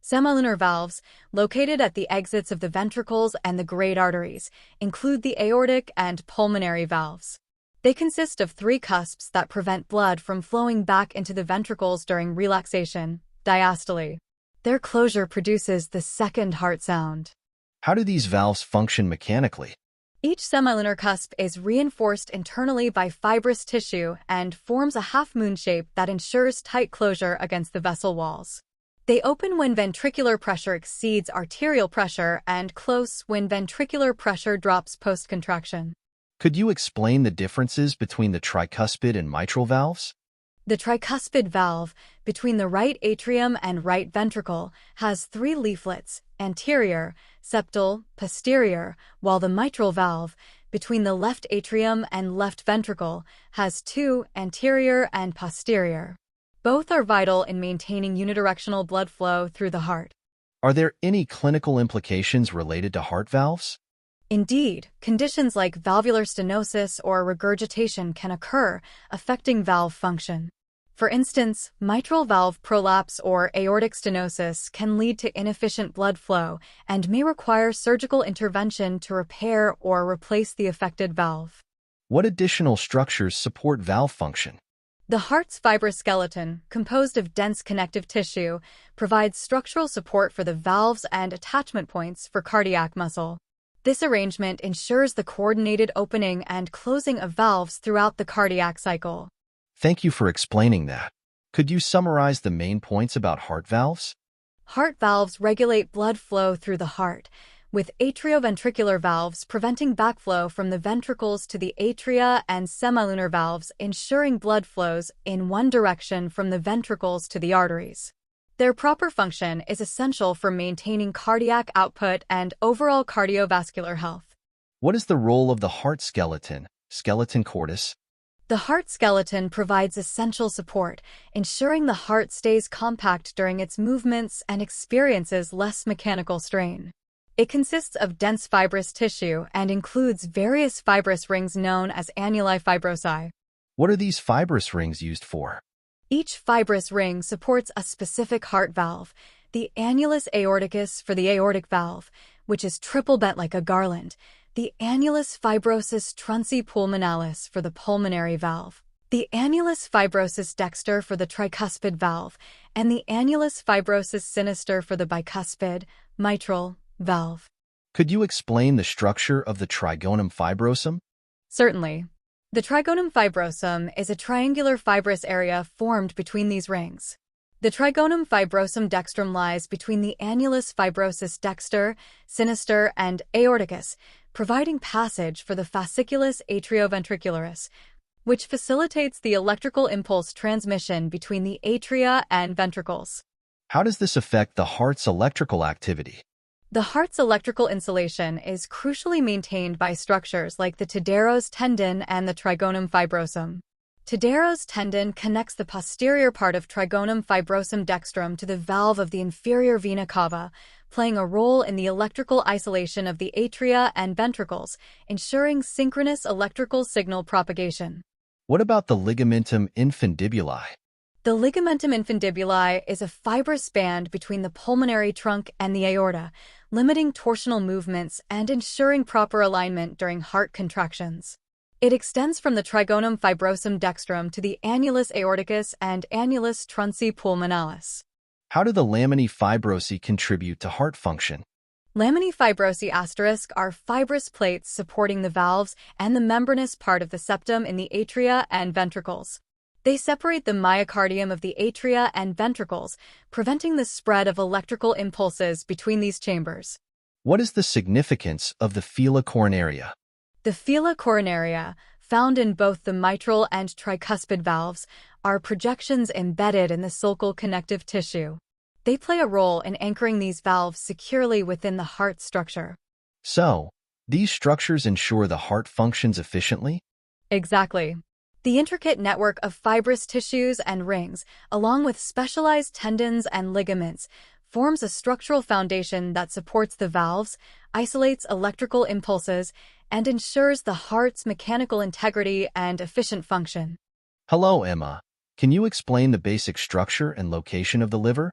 Semilunar valves, located at the exits of the ventricles and the great arteries, include the aortic and pulmonary valves. They consist of 3 cusps that prevent blood from flowing back into the ventricles during relaxation, diastole. Their closure produces the second heart sound. How do these valves function mechanically? Each semilunar cusp is reinforced internally by fibrous tissue and forms a half-moon shape that ensures tight closure against the vessel walls. They open when ventricular pressure exceeds arterial pressure and close when ventricular pressure drops post-contraction. Could you explain the differences between the tricuspid and mitral valves? The tricuspid valve, between the right atrium and right ventricle, has 3 leaflets, anterior, septal, posterior, while the mitral valve, between the left atrium and left ventricle, has 2, anterior and posterior. Both are vital in maintaining unidirectional blood flow through the heart. Are there any clinical implications related to heart valves? Indeed, conditions like valvular stenosis or regurgitation can occur, affecting valve function. For instance, mitral valve prolapse or aortic stenosis can lead to inefficient blood flow and may require surgical intervention to repair or replace the affected valve. What additional structures support valve function? The heart's fibrous skeleton, composed of dense connective tissue, provides structural support for the valves and attachment points for cardiac muscle. This arrangement ensures the coordinated opening and closing of valves throughout the cardiac cycle. Thank you for explaining that. Could you summarize the main points about heart valves? Heart valves regulate blood flow through the heart, with atrioventricular valves preventing backflow from the ventricles to the atria and semilunar valves ensuring blood flows in one direction from the ventricles to the arteries. Their proper function is essential for maintaining cardiac output and overall cardiovascular health. What is the role of the heart skeleton cordis? The heart skeleton provides essential support, ensuring the heart stays compact during its movements and experiences less mechanical strain. It consists of dense fibrous tissue and includes various fibrous rings known as annuli fibrosi. What are these fibrous rings used for? Each fibrous ring supports a specific heart valve, the annulus aorticus for the aortic valve, which is triple bent like a garland, the annulus fibrosus trunci pulmonalis for the pulmonary valve, the annulus fibrosus dexter for the tricuspid valve, and the annulus fibrosus sinister for the bicuspid, mitral, valve. Could you explain the structure of the trigonum fibrosum? Certainly. The trigonum fibrosum is a triangular fibrous area formed between these rings. The trigonum fibrosum dextrum lies between the annulus fibrosus dexter, sinister, and aorticus, providing passage for the fasciculus atrioventricularis, which facilitates the electrical impulse transmission between the atria and ventricles. How does this affect the heart's electrical activity? The heart's electrical insulation is crucially maintained by structures like the Tadaros tendon and the trigonum fibrosum. Tadaros tendon connects the posterior part of trigonum fibrosum dextrum to the valve of the inferior vena cava, playing a role in the electrical isolation of the atria and ventricles, ensuring synchronous electrical signal propagation. What about the ligamentum infundibuli? The ligamentum infundibuli is a fibrous band between the pulmonary trunk and the aorta, limiting torsional movements and ensuring proper alignment during heart contractions. It extends from the trigonum fibrosum dextrum to the annulus aorticus and annulus trunci pulmonalis. How do the laminae fibrosi contribute to heart function? Laminae fibrosi asterisk are fibrous plates supporting the valves and the membranous part of the septum in the atria and ventricles. They separate the myocardium of the atria and ventricles, preventing the spread of electrical impulses between these chambers. What is the significance of the fila coronaria? The fila coronaria, found in both the mitral and tricuspid valves, are projections embedded in the sulcal connective tissue. They play a role in anchoring these valves securely within the heart structure. So, these structures ensure the heart functions efficiently? Exactly. The intricate network of fibrous tissues and rings, along with specialized tendons and ligaments, forms a structural foundation that supports the valves, isolates electrical impulses, and ensures the heart's mechanical integrity and efficient function. Hello, Emma. Can you explain the basic structure and location of the liver?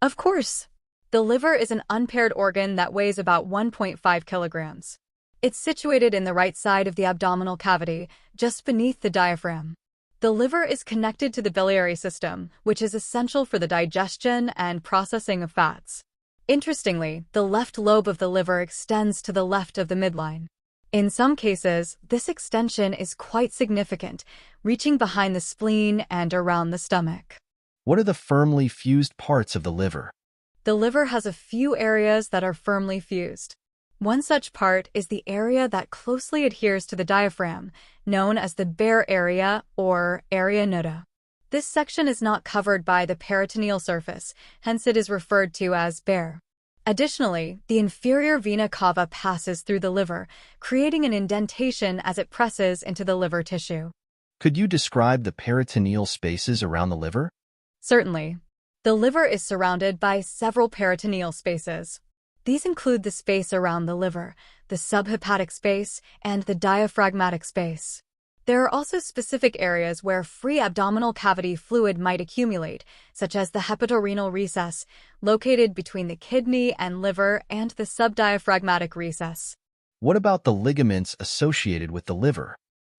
Of course. The liver is an unpaired organ that weighs about 1.5 kilograms. It's situated in the right side of the abdominal cavity, just beneath the diaphragm. The liver is connected to the biliary system, which is essential for the digestion and processing of fats. Interestingly, the left lobe of the liver extends to the left of the midline. In some cases, this extension is quite significant, reaching behind the spleen and around the stomach. What are the firmly fused parts of the liver? The liver has a few areas that are firmly fused. One such part is the area that closely adheres to the diaphragm, known as the bare area or area nuda. This section is not covered by the peritoneal surface, hence it is referred to as bare. Additionally, the inferior vena cava passes through the liver, creating an indentation as it presses into the liver tissue. Could you describe the peritoneal spaces around the liver? Certainly. The liver is surrounded by several peritoneal spaces. These include the space around the liver, the subhepatic space, and the diaphragmatic space. There are also specific areas where free abdominal cavity fluid might accumulate, such as the hepatorenal recess, located between the kidney and liver, and the subdiaphragmatic recess. What about the ligaments associated with the liver?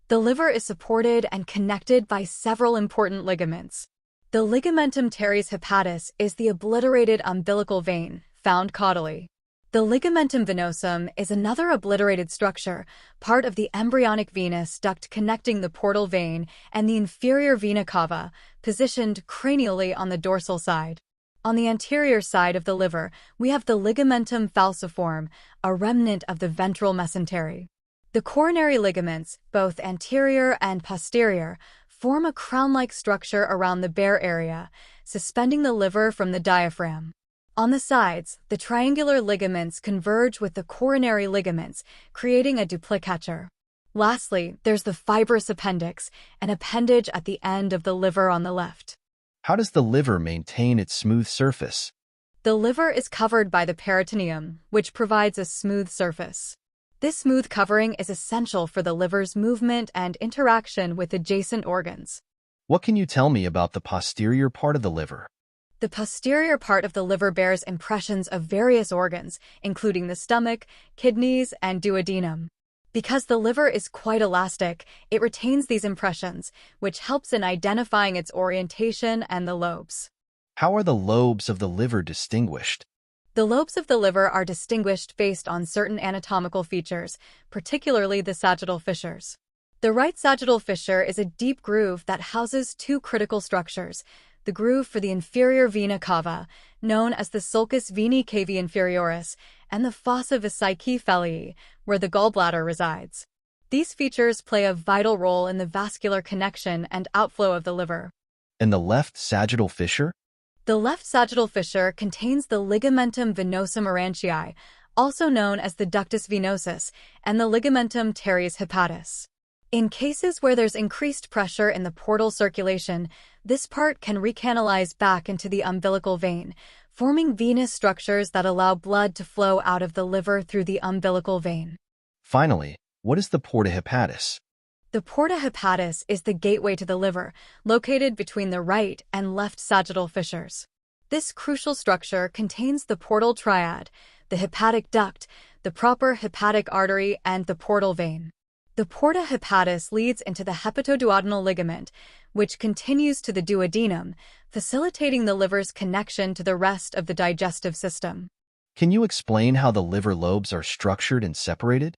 The liver is supported and connected by several important ligaments. The ligamentum teres hepatis is the obliterated umbilical vein, found caudally. The ligamentum venosum is another obliterated structure, part of the embryonic venous duct connecting the portal vein and the inferior vena cava, positioned cranially on the dorsal side. On the anterior side of the liver, we have the ligamentum falciform, a remnant of the ventral mesentery. The coronary ligaments, both anterior and posterior, form a crown-like structure around the bare area, suspending the liver from the diaphragm. On the sides, the triangular ligaments converge with the coronary ligaments, creating a duplicature. Lastly, there's the fibrous appendix, an appendage at the end of the liver on the left. How does the liver maintain its smooth surface? The liver is covered by the peritoneum, which provides a smooth surface. This smooth covering is essential for the liver's movement and interaction with adjacent organs. What can you tell me about the posterior part of the liver? The posterior part of the liver bears impressions of various organs, including the stomach, kidneys, and duodenum. Because the liver is quite elastic, it retains these impressions, which helps in identifying its orientation and the lobes. How are the lobes of the liver distinguished? The lobes of the liver are distinguished based on certain anatomical features, particularly the sagittal fissures. The right sagittal fissure is a deep groove that houses two critical structures: the groove for the inferior vena cava, known as the sulcus venae cavi inferioris, and the fossa vesicae felii, where the gallbladder resides. These features play a vital role in the vascular connection and outflow of the liver. And the left sagittal fissure? The left sagittal fissure contains the ligamentum venosum aurantiae, also known as the ductus venosus, and the ligamentum teres hepatis. In cases where there's increased pressure in the portal circulation, this part can recanalize back into the umbilical vein, forming venous structures that allow blood to flow out of the liver through the umbilical vein. Finally, what is the porta hepatis? The porta hepatis is the gateway to the liver, located between the right and left sagittal fissures. This crucial structure contains the portal triad, the hepatic duct, the proper hepatic artery, and the portal vein. The porta hepatis leads into the hepatoduodenal ligament, which continues to the duodenum, facilitating the liver's connection to the rest of the digestive system. Can you explain how the liver lobes are structured and separated?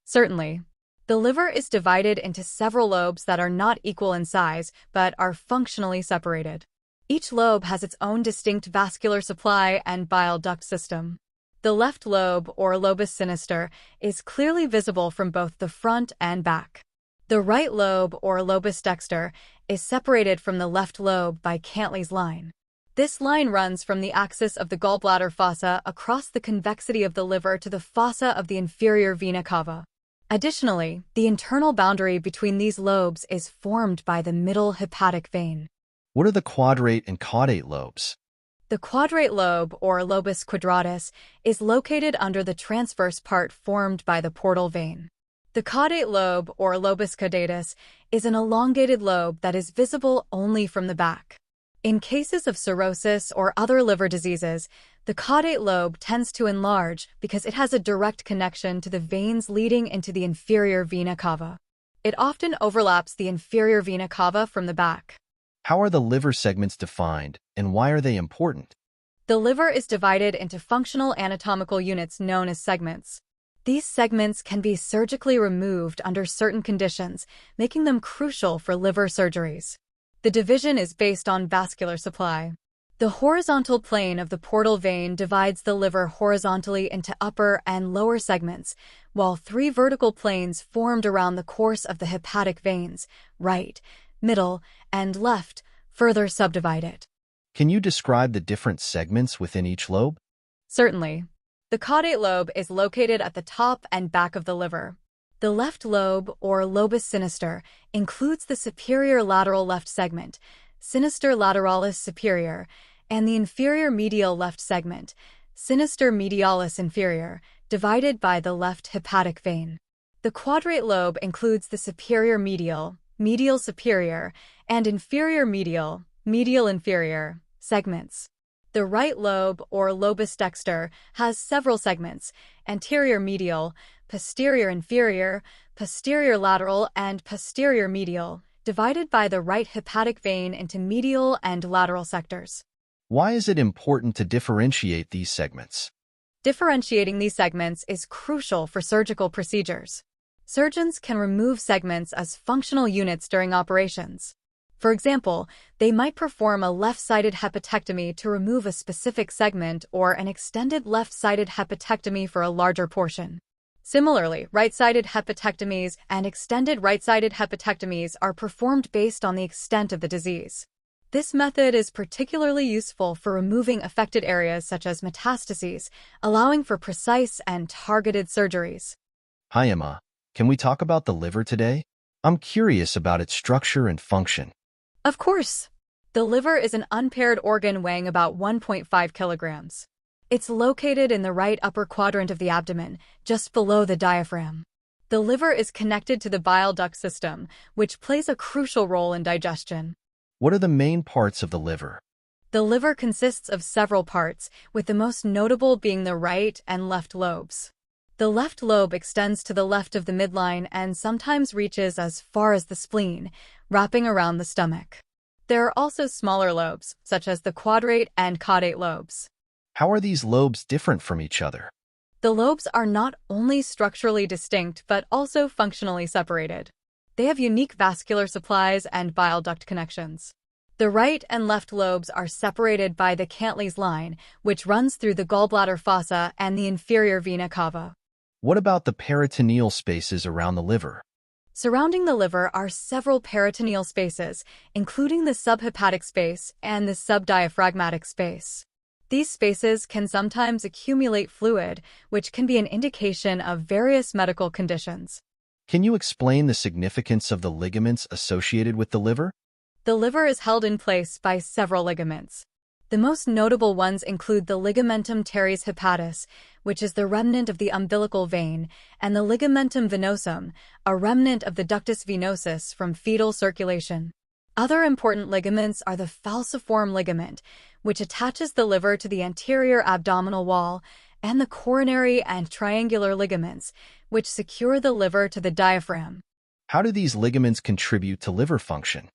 Certainly. The liver is divided into several lobes that are not equal in size, but are functionally separated. Each lobe has its own distinct vascular supply and bile duct system. The left lobe, or lobus sinister, is clearly visible from both the front and back. The right lobe, or lobus dexter, is separated from the left lobe by Cantley's line. This line runs from the axis of the gallbladder fossa across the convexity of the liver to the fossa of the inferior vena cava. Additionally, the internal boundary between these lobes is formed by the middle hepatic vein. What are the quadrate and caudate lobes? The quadrate lobe, or lobus quadratus, is located under the transverse part formed by the portal vein. The caudate lobe, or lobus caudatus, is an elongated lobe that is visible only from the back. In cases of cirrhosis or other liver diseases, the caudate lobe tends to enlarge because it has a direct connection to the veins leading into the inferior vena cava. It often overlaps the inferior vena cava from the back. How are the liver segments defined, and why are they important? The liver is divided into functional anatomical units known as segments. These segments can be surgically removed under certain conditions, making them crucial for liver surgeries. The division is based on vascular supply. The horizontal plane of the portal vein divides the liver horizontally into upper and lower segments, while three vertical planes formed around the course of the hepatic veins, right, middle, and left, further subdivide it. Can you describe the different segments within each lobe? Certainly. The caudate lobe is located at the top and back of the liver. The left lobe, or lobus sinister, includes the superior lateral left segment, sinister lateralis superior, and the inferior medial left segment, sinister medialis inferior, divided by the left hepatic vein. The quadrate lobe includes the superior medial, medial superior, and inferior medial, medial inferior, segments. The right lobe, or lobus dexter, has several segments: anterior medial, posterior inferior, posterior lateral, and posterior medial, divided by the right hepatic vein into medial and lateral sectors. Why is it important to differentiate these segments? Differentiating these segments is crucial for surgical procedures. Surgeons can remove segments as functional units during operations. For example, they might perform a left-sided hepatectomy to remove a specific segment or an extended left-sided hepatectomy for a larger portion. Similarly, right-sided hepatectomies and extended right-sided hepatectomies are performed based on the extent of the disease. This method is particularly useful for removing affected areas such as metastases, allowing for precise and targeted surgeries. Hi, Emma. Can we talk about the liver today? I'm curious about its structure and function. Of course. The liver is an unpaired organ weighing about 1.5 kilograms. It's located in the right upper quadrant of the abdomen, just below the diaphragm. The liver is connected to the bile duct system, which plays a crucial role in digestion. What are the main parts of the liver? The liver consists of several parts, with the most notable being the right and left lobes. The left lobe extends to the left of the midline and sometimes reaches as far as the spleen, wrapping around the stomach. There are also smaller lobes, such as the quadrate and caudate lobes. How are these lobes different from each other? The lobes are not only structurally distinct but also functionally separated. They have unique vascular supplies and bile duct connections. The right and left lobes are separated by the Cantley's line, which runs through the gallbladder fossa and the inferior vena cava. What about the peritoneal spaces around the liver? Surrounding the liver are several peritoneal spaces, including the subhepatic space and the subdiaphragmatic space. These spaces can sometimes accumulate fluid, which can be an indication of various medical conditions. Can you explain the significance of the ligaments associated with the liver? The liver is held in place by several ligaments. The most notable ones include the ligamentum teres hepatis, which is the remnant of the umbilical vein, and the ligamentum venosum, a remnant of the ductus venosus from fetal circulation. Other important ligaments are the falciform ligament, which attaches the liver to the anterior abdominal wall, and the coronary and triangular ligaments, which secure the liver to the diaphragm. How do these ligaments contribute to liver function?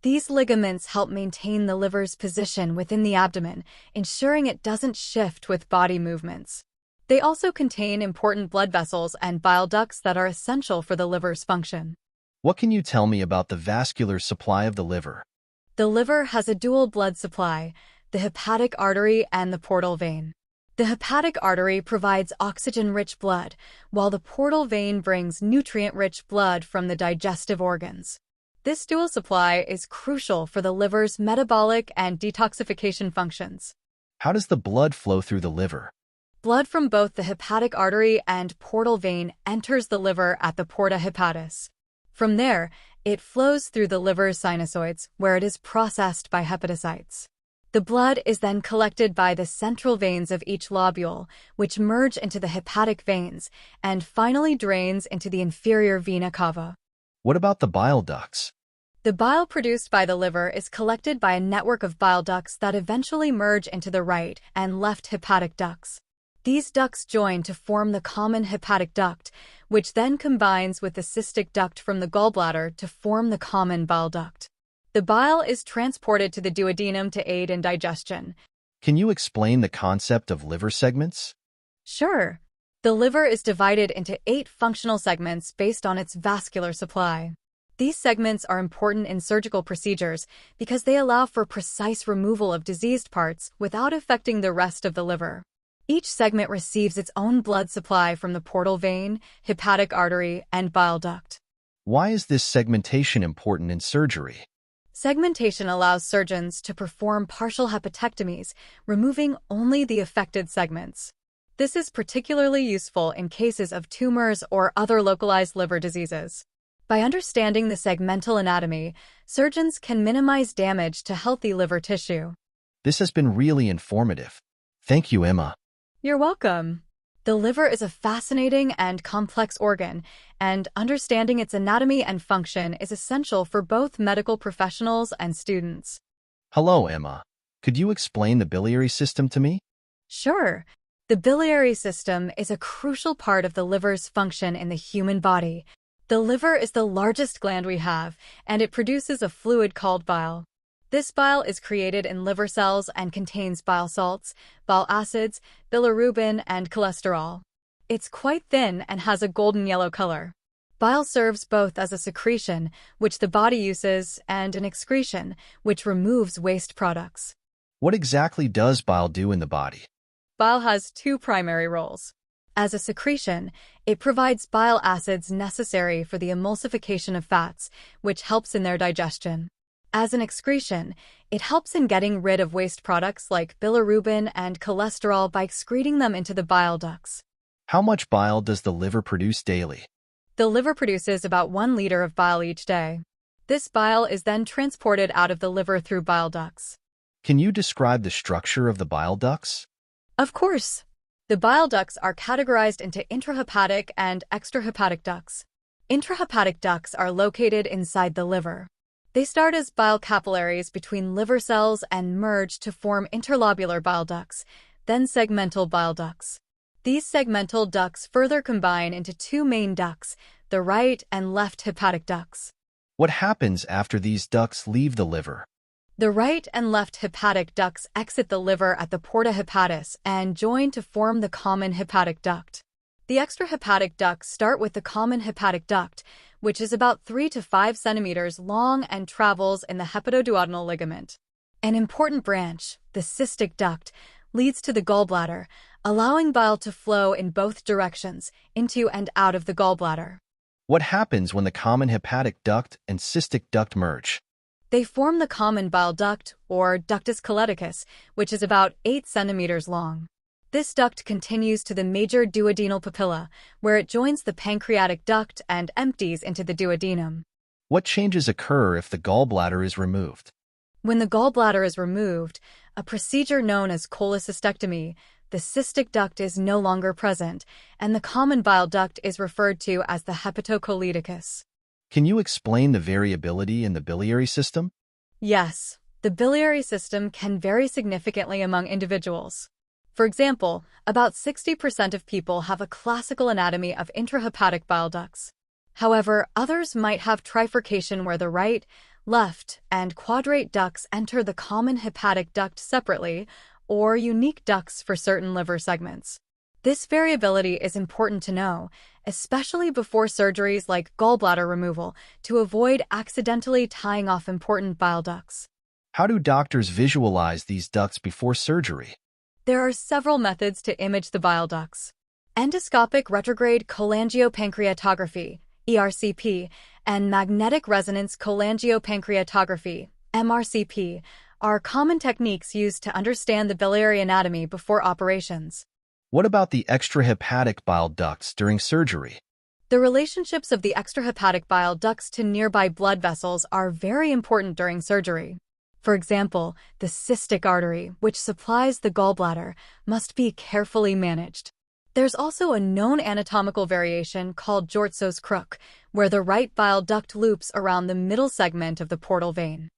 These ligaments help maintain the liver's position within the abdomen, ensuring it doesn't shift with body movements. They also contain important blood vessels and bile ducts that are essential for the liver's function. What can you tell me about the vascular supply of the liver? The liver has a dual blood supply, the hepatic artery and the portal vein. The hepatic artery provides oxygen-rich blood, while the portal vein brings nutrient-rich blood from the digestive organs. This dual supply is crucial for the liver's metabolic and detoxification functions. How does the blood flow through the liver? Blood from both the hepatic artery and portal vein enters the liver at the porta hepatis. From there, it flows through the liver's sinusoids, where it is processed by hepatocytes. The blood is then collected by the central veins of each lobule, which merge into the hepatic veins, and finally drains into the inferior vena cava. What about the bile ducts? The bile produced by the liver is collected by a network of bile ducts that eventually merge into the right and left hepatic ducts. These ducts join to form the common hepatic duct, which then combines with the cystic duct from the gallbladder to form the common bile duct. The bile is transported to the duodenum to aid in digestion. Can you explain the concept of liver segments? Sure. The liver is divided into 8 functional segments based on its vascular supply. These segments are important in surgical procedures because they allow for precise removal of diseased parts without affecting the rest of the liver. Each segment receives its own blood supply from the portal vein, hepatic artery, and bile duct. Why is this segmentation important in surgery? Segmentation allows surgeons to perform partial hepatectomies, removing only the affected segments. This is particularly useful in cases of tumors or other localized liver diseases. By understanding the segmental anatomy, surgeons can minimize damage to healthy liver tissue. This has been really informative. Thank you, Emma. You're welcome. The liver is a fascinating and complex organ, and understanding its anatomy and function is essential for both medical professionals and students. Hello, Emma. Could you explain the biliary system to me? Sure. The biliary system is a crucial part of the liver's function in the human body. The liver is the largest gland we have, and it produces a fluid called bile. This bile is created in liver cells and contains bile salts, bile acids, bilirubin, and cholesterol. It's quite thin and has a golden yellow color. Bile serves both as a secretion, which the body uses, and an excretion, which removes waste products. What exactly does bile do in the body? Bile has two primary roles. As a secretion, it provides bile acids necessary for the emulsification of fats, which helps in their digestion. As an excretion, it helps in getting rid of waste products like bilirubin and cholesterol by excreting them into the bile ducts. How much bile does the liver produce daily? The liver produces about 1 liter of bile each day. This bile is then transported out of the liver through bile ducts. Can you describe the structure of the bile ducts? Of course. The bile ducts are categorized into intrahepatic and extrahepatic ducts. Intrahepatic ducts are located inside the liver. They start as bile capillaries between liver cells and merge to form interlobular bile ducts, then segmental bile ducts. These segmental ducts further combine into two main ducts, the right and left hepatic ducts. What happens after these ducts leave the liver? The right and left hepatic ducts exit the liver at the porta hepatis and join to form the common hepatic duct. The extrahepatic ducts start with the common hepatic duct, which is about 3 to 5 centimeters long and travels in the hepatoduodenal ligament. An important branch, the cystic duct, leads to the gallbladder, allowing bile to flow in both directions, into and out of the gallbladder. What happens when the common hepatic duct and cystic duct merge? They form the common bile duct, or ductus choleticus, which is about 8 centimeters long. This duct continues to the major duodenal papilla, where it joins the pancreatic duct and empties into the duodenum. What changes occur if the gallbladder is removed? When the gallbladder is removed, a procedure known as cholecystectomy, the cystic duct is no longer present, and the common bile duct is referred to as the hepatocholecticus. Can you explain the variability in the biliary system? Yes, the biliary system can vary significantly among individuals. For example, about 60% of people have a classical anatomy of intrahepatic bile ducts. However, others might have trifurcation where the right, left, and quadrate ducts enter the common hepatic duct separately, or unique ducts for certain liver segments. This variability is important to know, especially before surgeries like gallbladder removal, to avoid accidentally tying off important bile ducts. How do doctors visualize these ducts before surgery? There are several methods to image the bile ducts. Endoscopic retrograde cholangiopancreatography, ERCP, and magnetic resonance cholangiopancreatography, MRCP, are common techniques used to understand the biliary anatomy before operations. What about the extrahepatic bile ducts during surgery? The relationships of the extrahepatic bile ducts to nearby blood vessels are very important during surgery. For example, the cystic artery, which supplies the gallbladder, must be carefully managed. There's also a known anatomical variation called Jortso's crook, where the right bile duct loops around the middle segment of the portal vein.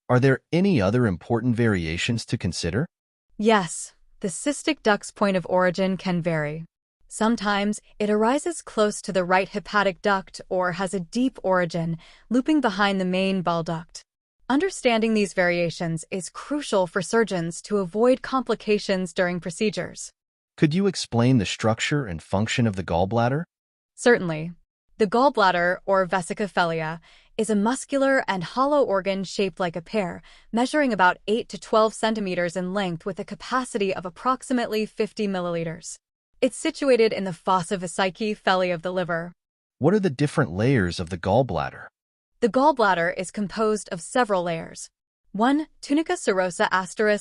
Are there any other important variations to consider? Yes, the cystic duct's point of origin can vary. Sometimes it arises close to the right hepatic duct or has a deep origin, looping behind the main bile duct. Understanding these variations is crucial for surgeons to avoid complications during procedures. Could you explain the structure and function of the gallbladder? Certainly. The gallbladder, or vesica is a muscular and hollow organ shaped like a pear, measuring about 8 to 12 centimeters in length with a capacity of approximately 50 milliliters. It's situated in the fossa vesicae of the liver. What are the different layers of the gallbladder? The gallbladder is composed of several layers. 1. Tunica serosa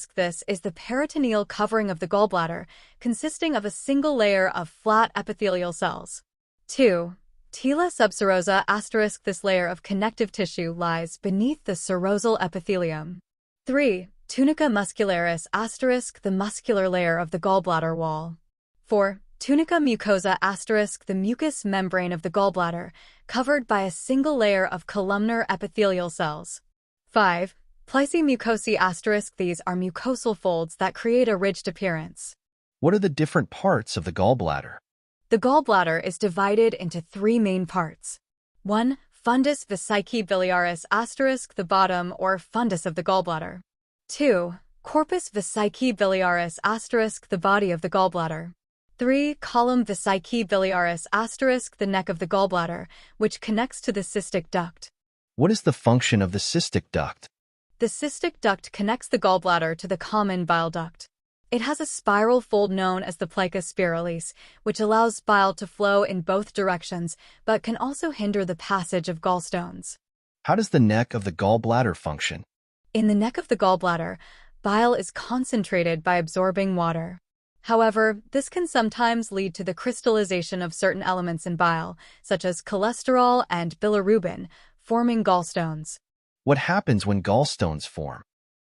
*. This is the peritoneal covering of the gallbladder, consisting of a single layer of flat epithelial cells. 2. Tela subserosa *. This layer of connective tissue lies beneath the serosal epithelium. 3. Tunica muscularis *. The muscular layer of the gallbladder wall. 4. Tunica mucosa *. The mucous membrane of the gallbladder, covered by a single layer of columnar epithelial cells. 5. Plici-mucosae *. These are mucosal folds that create a ridged appearance. What are the different parts of the gallbladder? The gallbladder is divided into three main parts. 1. Fundus vesicae biliaris *. The bottom or fundus of the gallbladder. 2. Corpus vesicae biliaris *. The body of the gallbladder. 3. Column vesicae biliaris *. The neck of the gallbladder, which connects to the cystic duct. What is the function of the cystic duct? The cystic duct connects the gallbladder to the common bile duct. It has a spiral fold known as the plica spiralis, which allows bile to flow in both directions, but can also hinder the passage of gallstones. How does the neck of the gallbladder function? In the neck of the gallbladder, bile is concentrated by absorbing water. However, this can sometimes lead to the crystallization of certain elements in bile, such as cholesterol and bilirubin, forming gallstones. What happens when gallstones form?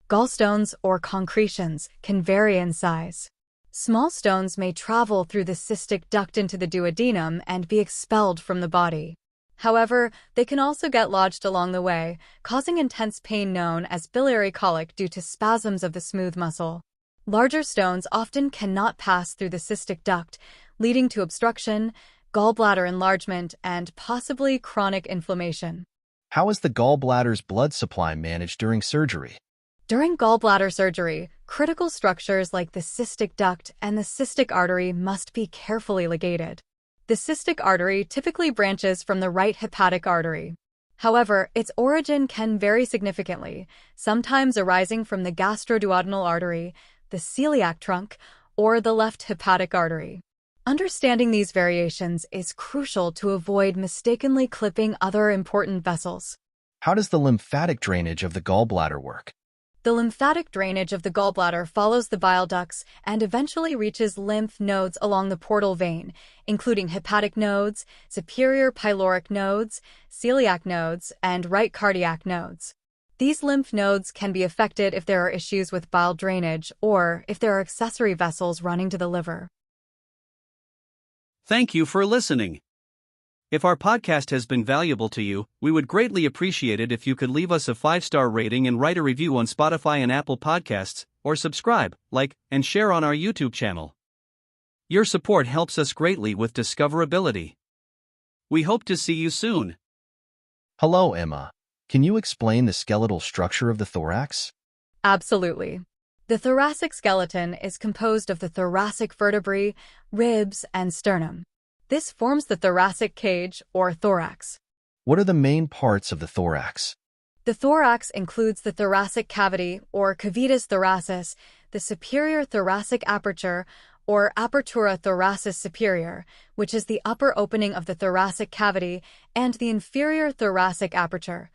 Gallstones, or concretions, can vary in size. Small stones may travel through the cystic duct into the duodenum and be expelled from the body. However, they can also get lodged along the way, causing intense pain known as biliary colic due to spasms of the smooth muscle. Larger stones often cannot pass through the cystic duct, leading to obstruction, gallbladder enlargement, and possibly chronic inflammation. How is the gallbladder's blood supply managed during surgery? During gallbladder surgery, critical structures like the cystic duct and the cystic artery must be carefully ligated. The cystic artery typically branches from the right hepatic artery. However, its origin can vary significantly, sometimes arising from the gastroduodenal artery, the celiac trunk, or the left hepatic artery. Understanding these variations is crucial to avoid mistakenly clipping other important vessels. How does the lymphatic drainage of the gallbladder work? The lymphatic drainage of the gallbladder follows the bile ducts and eventually reaches lymph nodes along the portal vein, including hepatic nodes, superior pyloric nodes, celiac nodes, and right cardiac nodes. These lymph nodes can be affected if there are issues with bile drainage or if there are accessory vessels running to the liver. Thank you for listening. If our podcast has been valuable to you, we would greatly appreciate it if you could leave us a 5-star rating and write a review on Spotify and Apple Podcasts, or subscribe, like, and share on our YouTube channel. Your support helps us greatly with discoverability. We hope to see you soon. Hello, Emma. Can you explain the skeletal structure of the thorax? Absolutely. The thoracic skeleton is composed of the thoracic vertebrae, ribs, and sternum. This forms the thoracic cage, or thorax. What are the main parts of the thorax? The thorax includes the thoracic cavity, or cavitas thoracis, the superior thoracic aperture, or apertura thoracis superior, which is the upper opening of the thoracic cavity, and the inferior thoracic aperture,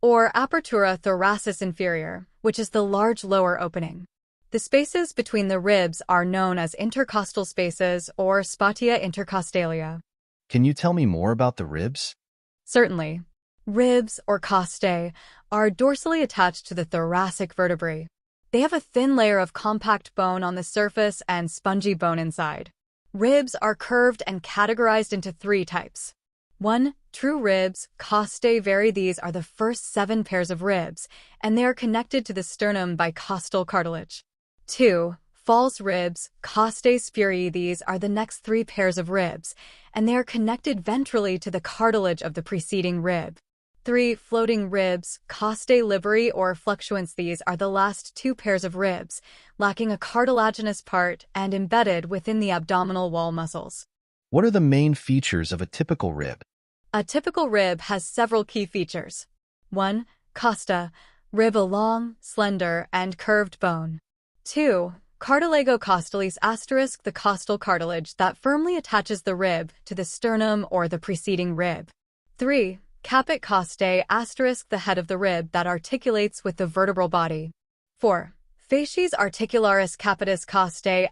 or apertura thoracis inferior, which is the large lower opening. The spaces between the ribs are known as intercostal spaces or spatia intercostalia. Can you tell me more about the ribs? Certainly. Ribs, or costae, are dorsally attached to the thoracic vertebrae. They have a thin layer of compact bone on the surface and spongy bone inside. Ribs are curved and categorized into 3 types. 1. True ribs, costae vary. These are the first 7 pairs of ribs, and they are connected to the sternum by costal cartilage. 2. False ribs, costae spurii. These are the next 3 pairs of ribs, and they are connected ventrally to the cartilage of the preceding rib. 3. Floating ribs, costae liberi or fluctuants. These are the last 2 pairs of ribs, lacking a cartilaginous part and embedded within the abdominal wall muscles. What are the main features of a typical rib? A typical rib has several key features. 1. Costa, rib a long, slender, and curved bone. 2. Cartilage costalis * the costal cartilage that firmly attaches the rib to the sternum or the preceding rib. 3. Caput costae * the head of the rib that articulates with the vertebral body. 4. Facies articularis capitis costae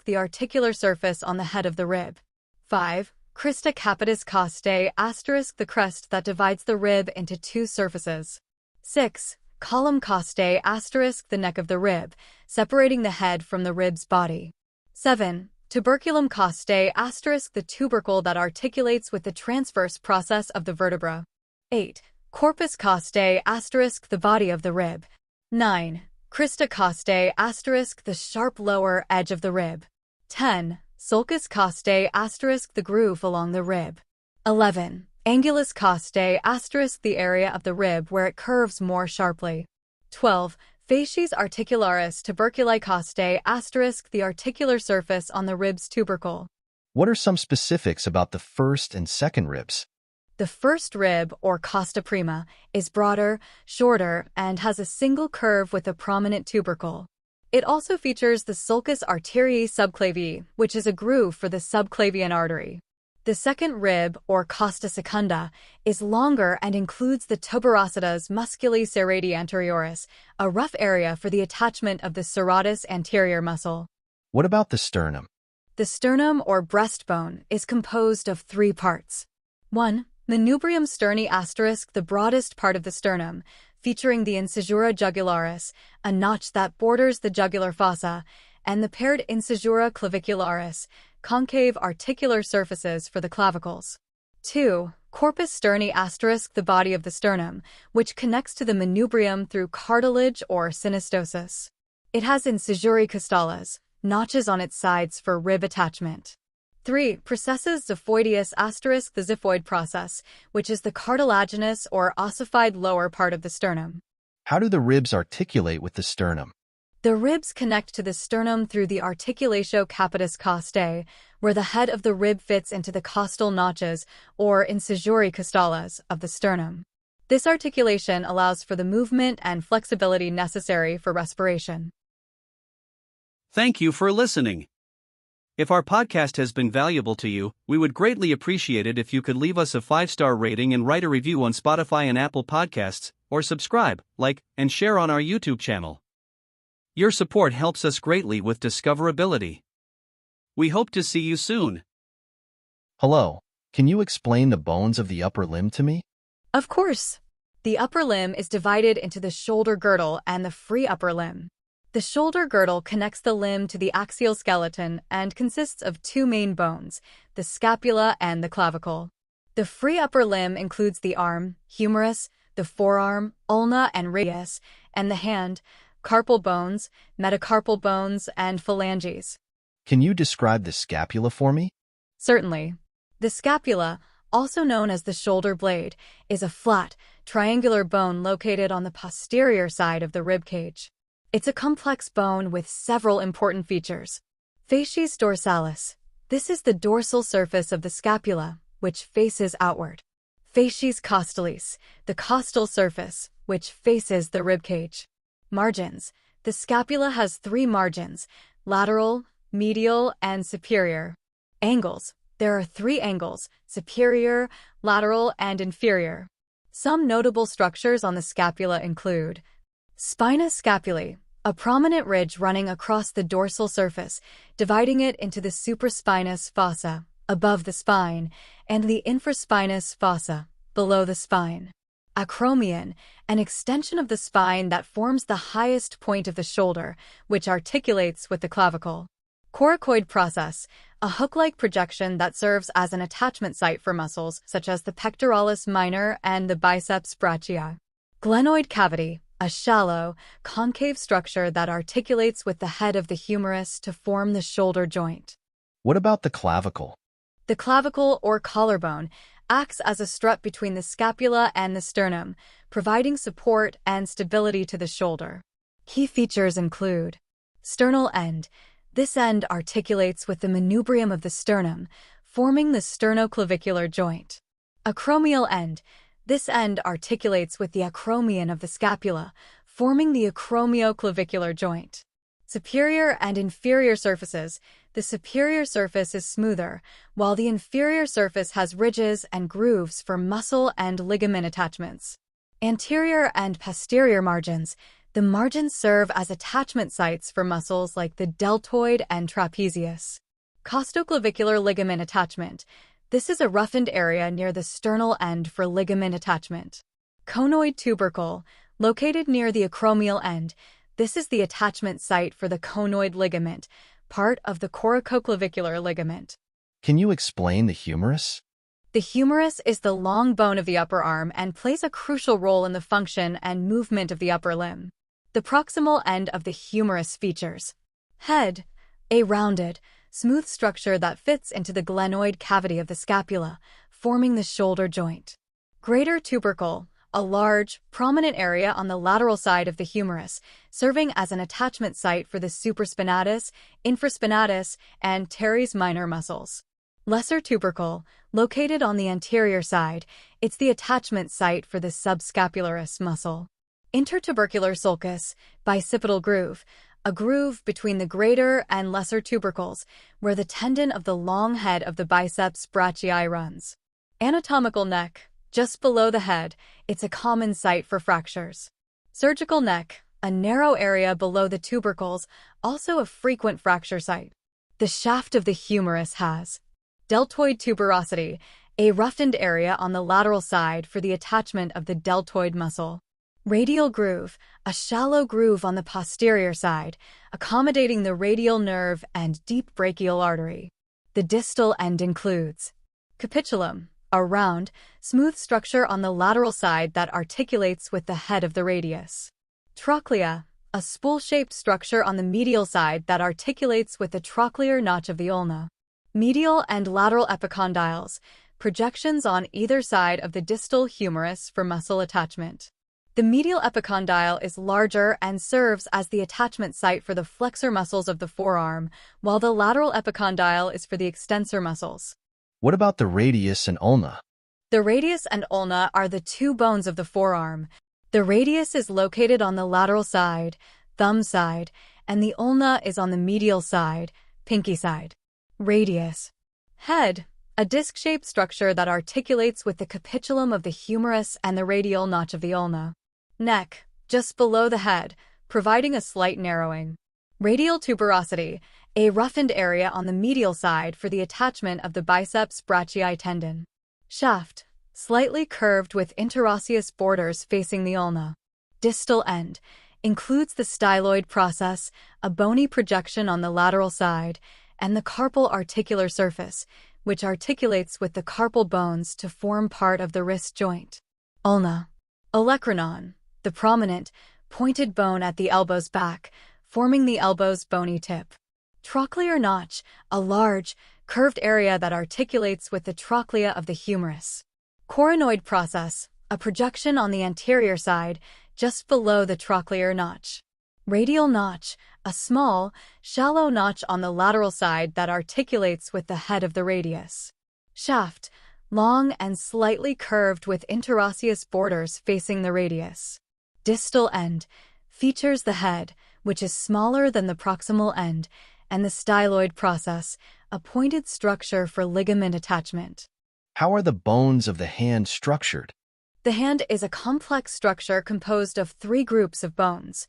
* the articular surface on the head of the rib. 5. Crista capitis costae * the crest that divides the rib into two surfaces. 6. Column costae * the neck of the rib, separating the head from the rib's body. 7. Tuberculum costae * the tubercle that articulates with the transverse process of the vertebra. 8. Corpus costae * the body of the rib. 9. Crista costae * the sharp lower edge of the rib. 10. Sulcus costae * the groove along the rib. 11. Angulus costae * the area of the rib where it curves more sharply. 12. Facies articularis tuberculi costae * the articular surface on the rib's tubercle. What are some specifics about the first and second ribs? The first rib, or costa prima, is broader, shorter, and has a single curve with a prominent tubercle. It also features the sulcus arteriae subclavii, which is a groove for the subclavian artery. The second rib, or costa secunda, is longer and includes the tuberositas musculi serrati anterioris, a rough area for the attachment of the serratus anterior muscle. What about the sternum? The sternum, or breastbone, is composed of three parts. 1. Manubrium sterni * the broadest part of the sternum, featuring the incisura jugularis, a notch that borders the jugular fossa, and the paired incisura clavicularis, concave articular surfaces for the clavicles. 2. Corpus sterni * the body of the sternum, which connects to the manubrium through cartilage or synostosis. It has incisurae costalis, notches on its sides for rib attachment. 3. Processus xiphoideus * the xiphoid process, which is the cartilaginous or ossified lower part of the sternum. How do the ribs articulate with the sternum? The ribs connect to the sternum through the articulatio capitis costae, where the head of the rib fits into the costal notches, or incisurae costalis, of the sternum. This articulation allows for the movement and flexibility necessary for respiration. Thank you for listening. If our podcast has been valuable to you, we would greatly appreciate it if you could leave us a 5-star rating and write a review on Spotify and Apple Podcasts, or subscribe, like, and share on our YouTube channel. Your support helps us greatly with discoverability. We hope to see you soon. Hello, can you explain the bones of the upper limb to me? Of course. The upper limb is divided into the shoulder girdle and the free upper limb. The shoulder girdle connects the limb to the axial skeleton and consists of two main bones, the scapula and the clavicle. The free upper limb includes the arm, humerus, the forearm, ulna and radius, and the hand, carpal bones, metacarpal bones, and phalanges. Can you describe the scapula for me? Certainly. The scapula, also known as the shoulder blade, is a flat, triangular bone located on the posterior side of the rib cage. It's a complex bone with several important features. Facies dorsalis. This is the dorsal surface of the scapula, which faces outward. Facies costalis, the costal surface, which faces the rib cage. Margins. The scapula has three margins: lateral, medial, and superior. Angles. There are three angles: superior, lateral, and inferior. Some notable structures on the scapula include spina scapulae, a prominent ridge running across the dorsal surface, dividing it into the supraspinous fossa, above the spine, and the infraspinous fossa, below the spine. Acromion, an extension of the spine that forms the highest point of the shoulder, which articulates with the clavicle. Coracoid process, a hook-like projection that serves as an attachment site for muscles such as the pectoralis minor and the biceps brachii. Glenoid cavity, a shallow, concave structure that articulates with the head of the humerus to form the shoulder joint. What about the clavicle? The clavicle, or collarbone, acts as a strut between the scapula and the sternum, providing support and stability to the shoulder. Key features include sternal end. This end articulates with the manubrium of the sternum, forming the sternoclavicular joint. Acromial end. This end articulates with the acromion of the scapula, forming the acromioclavicular joint. Superior and inferior surfaces. The superior surface is smoother, while the inferior surface has ridges and grooves for muscle and ligament attachments. Anterior and posterior margins. The margins serve as attachment sites for muscles like the deltoid and trapezius. Costoclavicular ligament attachment. This is a roughened area near the sternal end for ligament attachment. Conoid tubercle, located near the acromial end. This is the attachment site for the conoid ligament, part of the coracoclavicular ligament. Can you explain the humerus? The humerus is the long bone of the upper arm and plays a crucial role in the function and movement of the upper limb. The proximal end of the humerus features head, a rounded, smooth structure that fits into the glenoid cavity of the scapula, forming the shoulder joint. Greater tubercle, a large, prominent area on the lateral side of the humerus, serving as an attachment site for the supraspinatus, infraspinatus, and teres minor muscles. Lesser tubercle, located on the anterior side, it's the attachment site for the subscapularis muscle. Intertubercular sulcus, bicipital groove, a groove between the greater and lesser tubercles, where the tendon of the long head of the biceps brachii runs. Anatomical neck, just below the head, it's a common site for fractures. Surgical neck, a narrow area below the tubercles, also a frequent fracture site. The shaft of the humerus has deltoid tuberosity, a roughened area on the lateral side for the attachment of the deltoid muscle. Radial groove, a shallow groove on the posterior side, accommodating the radial nerve and deep brachial artery. The distal end includes capitulum, a round, smooth structure on the lateral side that articulates with the head of the radius. Trachea, a spool-shaped structure on the medial side that articulates with the trochlear notch of the ulna. Medial and lateral epicondyles, projections on either side of the distal humerus for muscle attachment. The medial epicondyle is larger and serves as the attachment site for the flexor muscles of the forearm, while the lateral epicondyle is for the extensor muscles. What about the radius and ulna? The radius and ulna are the two bones of the forearm. The radius is located on the lateral side, thumb side, and the ulna is on the medial side, pinky side. Radius. Head, a disc-shaped structure that articulates with the capitulum of the humerus and the radial notch of the ulna. Neck, just below the head, providing a slight narrowing. Radial tuberosity, a roughened area on the medial side for the attachment of the biceps brachii tendon. Shaft, slightly curved with interosseous borders facing the ulna. Distal end, includes the styloid process, a bony projection on the lateral side, and the carpal articular surface, which articulates with the carpal bones to form part of the wrist joint. Ulna. Olecranon, the prominent, pointed bone at the elbow's back, forming the elbow's bony tip. Trochlear notch, a large, curved area that articulates with the trochlea of the humerus. Coronoid process, a projection on the anterior side, just below the trochlear notch. Radial notch, a small, shallow notch on the lateral side that articulates with the head of the radius. Shaft, long and slightly curved with interosseous borders facing the radius. Distal end, features the head, which is smaller than the proximal end, and the styloid process, a pointed structure for ligament attachment. How are the bones of the hand structured? The hand is a complex structure composed of 3 groups of bones.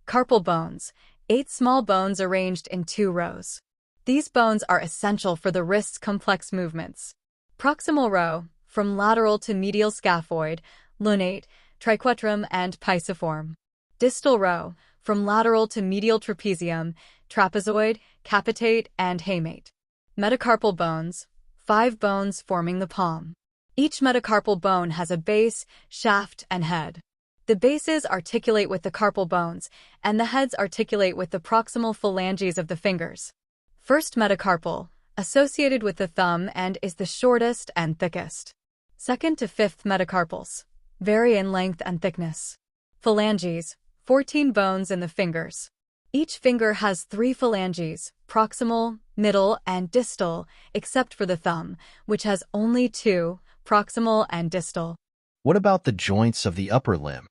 Carpal bones, 8 small bones arranged in 2 rows. These bones are essential for the wrist's complex movements. Proximal row, from lateral to medial scaphoid, lunate, triquetrum, and pisiform. Distal row, from lateral to medial trapezium, trapezoid, capitate, and hamate. Metacarpal bones, 5 bones forming the palm. Each metacarpal bone has a base, shaft, and head. The bases articulate with the carpal bones, and the heads articulate with the proximal phalanges of the fingers. First metacarpal, associated with the thumb and is the shortest and thickest. Second to fifth metacarpals vary in length and thickness. Phalanges, 14 bones in the fingers. Each finger has 3 phalanges, proximal, middle, and distal, except for the thumb, which has only 2, proximal and distal. What about the joints of the upper limb?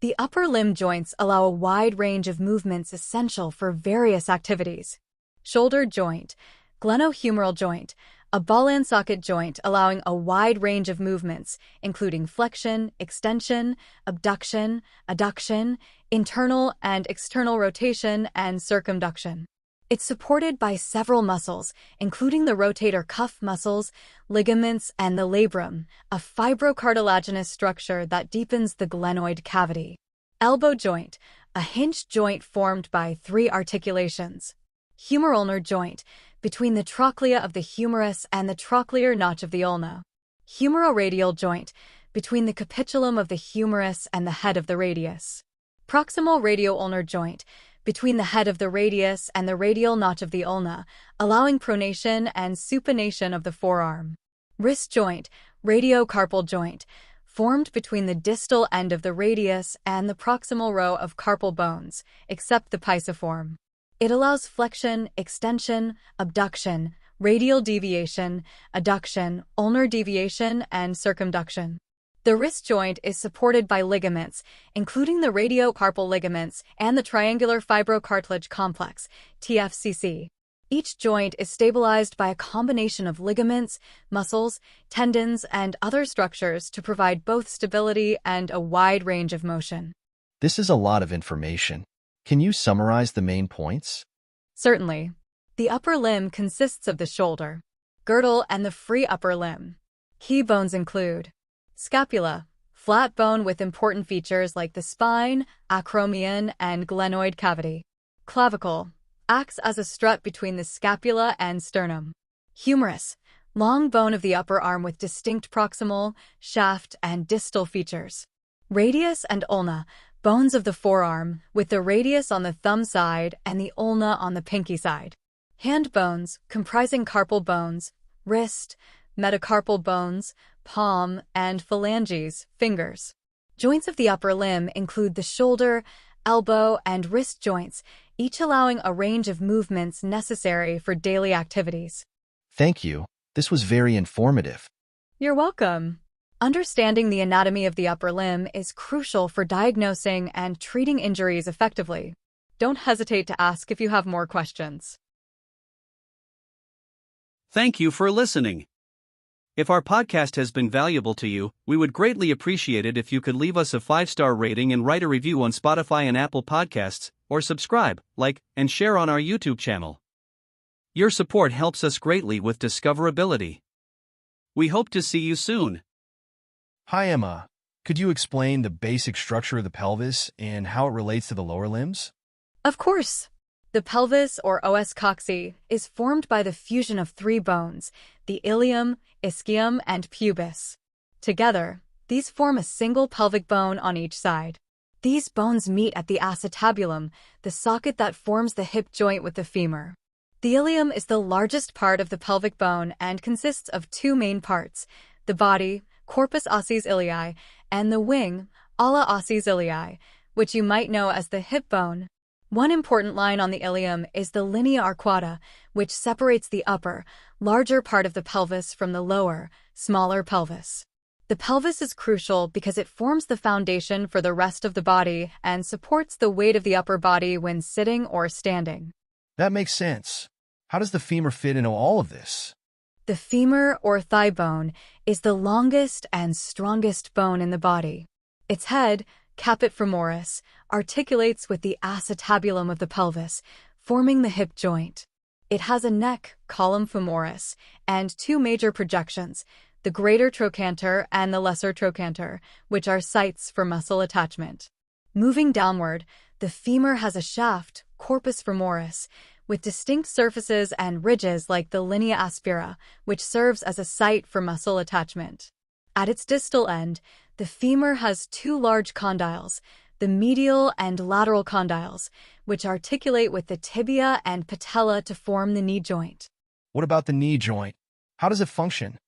The upper limb joints allow a wide range of movements essential for various activities. Shoulder joint, glenohumeral joint, a ball and socket joint allowing a wide range of movements, including flexion, extension, abduction, adduction, internal and external rotation, and circumduction. It's supported by several muscles, including the rotator cuff muscles, ligaments, and the labrum, a fibrocartilaginous structure that deepens the glenoid cavity. Elbow joint, a hinged joint formed by 3 articulations. Humerulnar joint, between the trochlea of the humerus and the trochlear notch of the ulna. Humeroradial joint, between the capitulum of the humerus and the head of the radius. Proximal radioulnar joint, between the head of the radius and the radial notch of the ulna, allowing pronation and supination of the forearm. Wrist joint, radiocarpal joint, formed between the distal end of the radius and the proximal row of carpal bones, except the pisiform. It allows flexion, extension, abduction, radial deviation, adduction, ulnar deviation, and circumduction. The wrist joint is supported by ligaments, including the radiocarpal ligaments and the triangular fibrocartilage complex, TFCC. Each joint is stabilized by a combination of ligaments, muscles, tendons, and other structures to provide both stability and a wide range of motion. This is a lot of information. Can you summarize the main points? Certainly. The upper limb consists of the shoulder, girdle, and the free upper limb. Key bones include scapula, flat bone with important features like the spine, acromion, and glenoid cavity. Clavicle, acts as a strut between the scapula and sternum. Humerus, long bone of the upper arm with distinct proximal, shaft, and distal features. Radius and ulna, bones of the forearm, with the radius on the thumb side and the ulna on the pinky side. Hand bones, comprising carpal bones, wrist, metacarpal bones, palm, and phalanges, fingers. Joints of the upper limb include the shoulder, elbow, and wrist joints, each allowing a range of movements necessary for daily activities. Thank you. This was very informative. You're welcome. Understanding the anatomy of the upper limb is crucial for diagnosing and treating injuries effectively. Don't hesitate to ask if you have more questions. Thank you for listening. If our podcast has been valuable to you, we would greatly appreciate it if you could leave us a 5-star rating and write a review on Spotify and Apple Podcasts, or subscribe, like, and share on our YouTube channel. Your support helps us greatly with discoverability. We hope to see you soon. Hi, Emma. Could you explain the basic structure of the pelvis and how it relates to the lower limbs? Of course. The pelvis, or os coxae, is formed by the fusion of 3 bones, the ilium, ischium, and pubis. Together, these form a single pelvic bone on each side. These bones meet at the acetabulum, the socket that forms the hip joint with the femur. The ilium is the largest part of the pelvic bone and consists of 2 main parts, the body, corpus osseus ilii, and the wing, ala osseus ilii, which you might know as the hip bone. One important line on the ilium is the linea arcuata, which separates the upper, larger part of the pelvis from the lower, smaller pelvis. The pelvis is crucial because it forms the foundation for the rest of the body and supports the weight of the upper body when sitting or standing. That makes sense. How does the femur fit into all of this? The femur, or thigh bone, is the longest and strongest bone in the body. Its head, caput femoris, articulates with the acetabulum of the pelvis, forming the hip joint. It has a neck, column femoris, and 2 major projections, the greater trochanter and the lesser trochanter, which are sites for muscle attachment. Moving downward, the femur has a shaft, corpus femoris, with distinct surfaces and ridges like the linea aspera, which serves as a site for muscle attachment. At its distal end, the femur has 2 large condyles, the medial and lateral condyles, which articulate with the tibia and patella to form the knee joint. What about the knee joint? How does it function?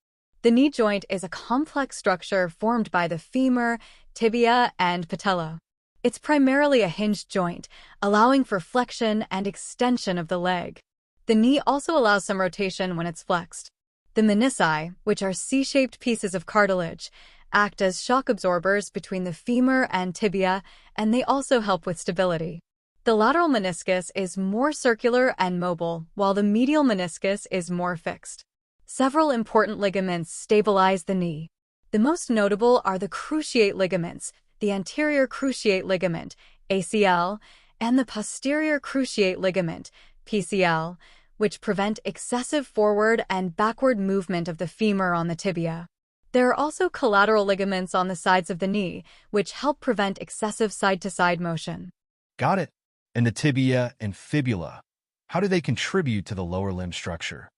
The knee joint is a complex structure formed by the femur, tibia, and patella. It's primarily a hinged joint, allowing for flexion and extension of the leg. The knee also allows some rotation when it's flexed. The menisci, which are C-shaped pieces of cartilage, act as shock absorbers between the femur and tibia, and they also help with stability. The lateral meniscus is more circular and mobile, while the medial meniscus is more fixed. Several important ligaments stabilize the knee. The most notable are the cruciate ligaments, the anterior cruciate ligament, ACL, and the posterior cruciate ligament, PCL, which prevent excessive forward and backward movement of the femur on the tibia. There are also collateral ligaments on the sides of the knee, which help prevent excessive side-to-side motion. Got it. And the tibia and fibula, how do they contribute to the lower limb structure?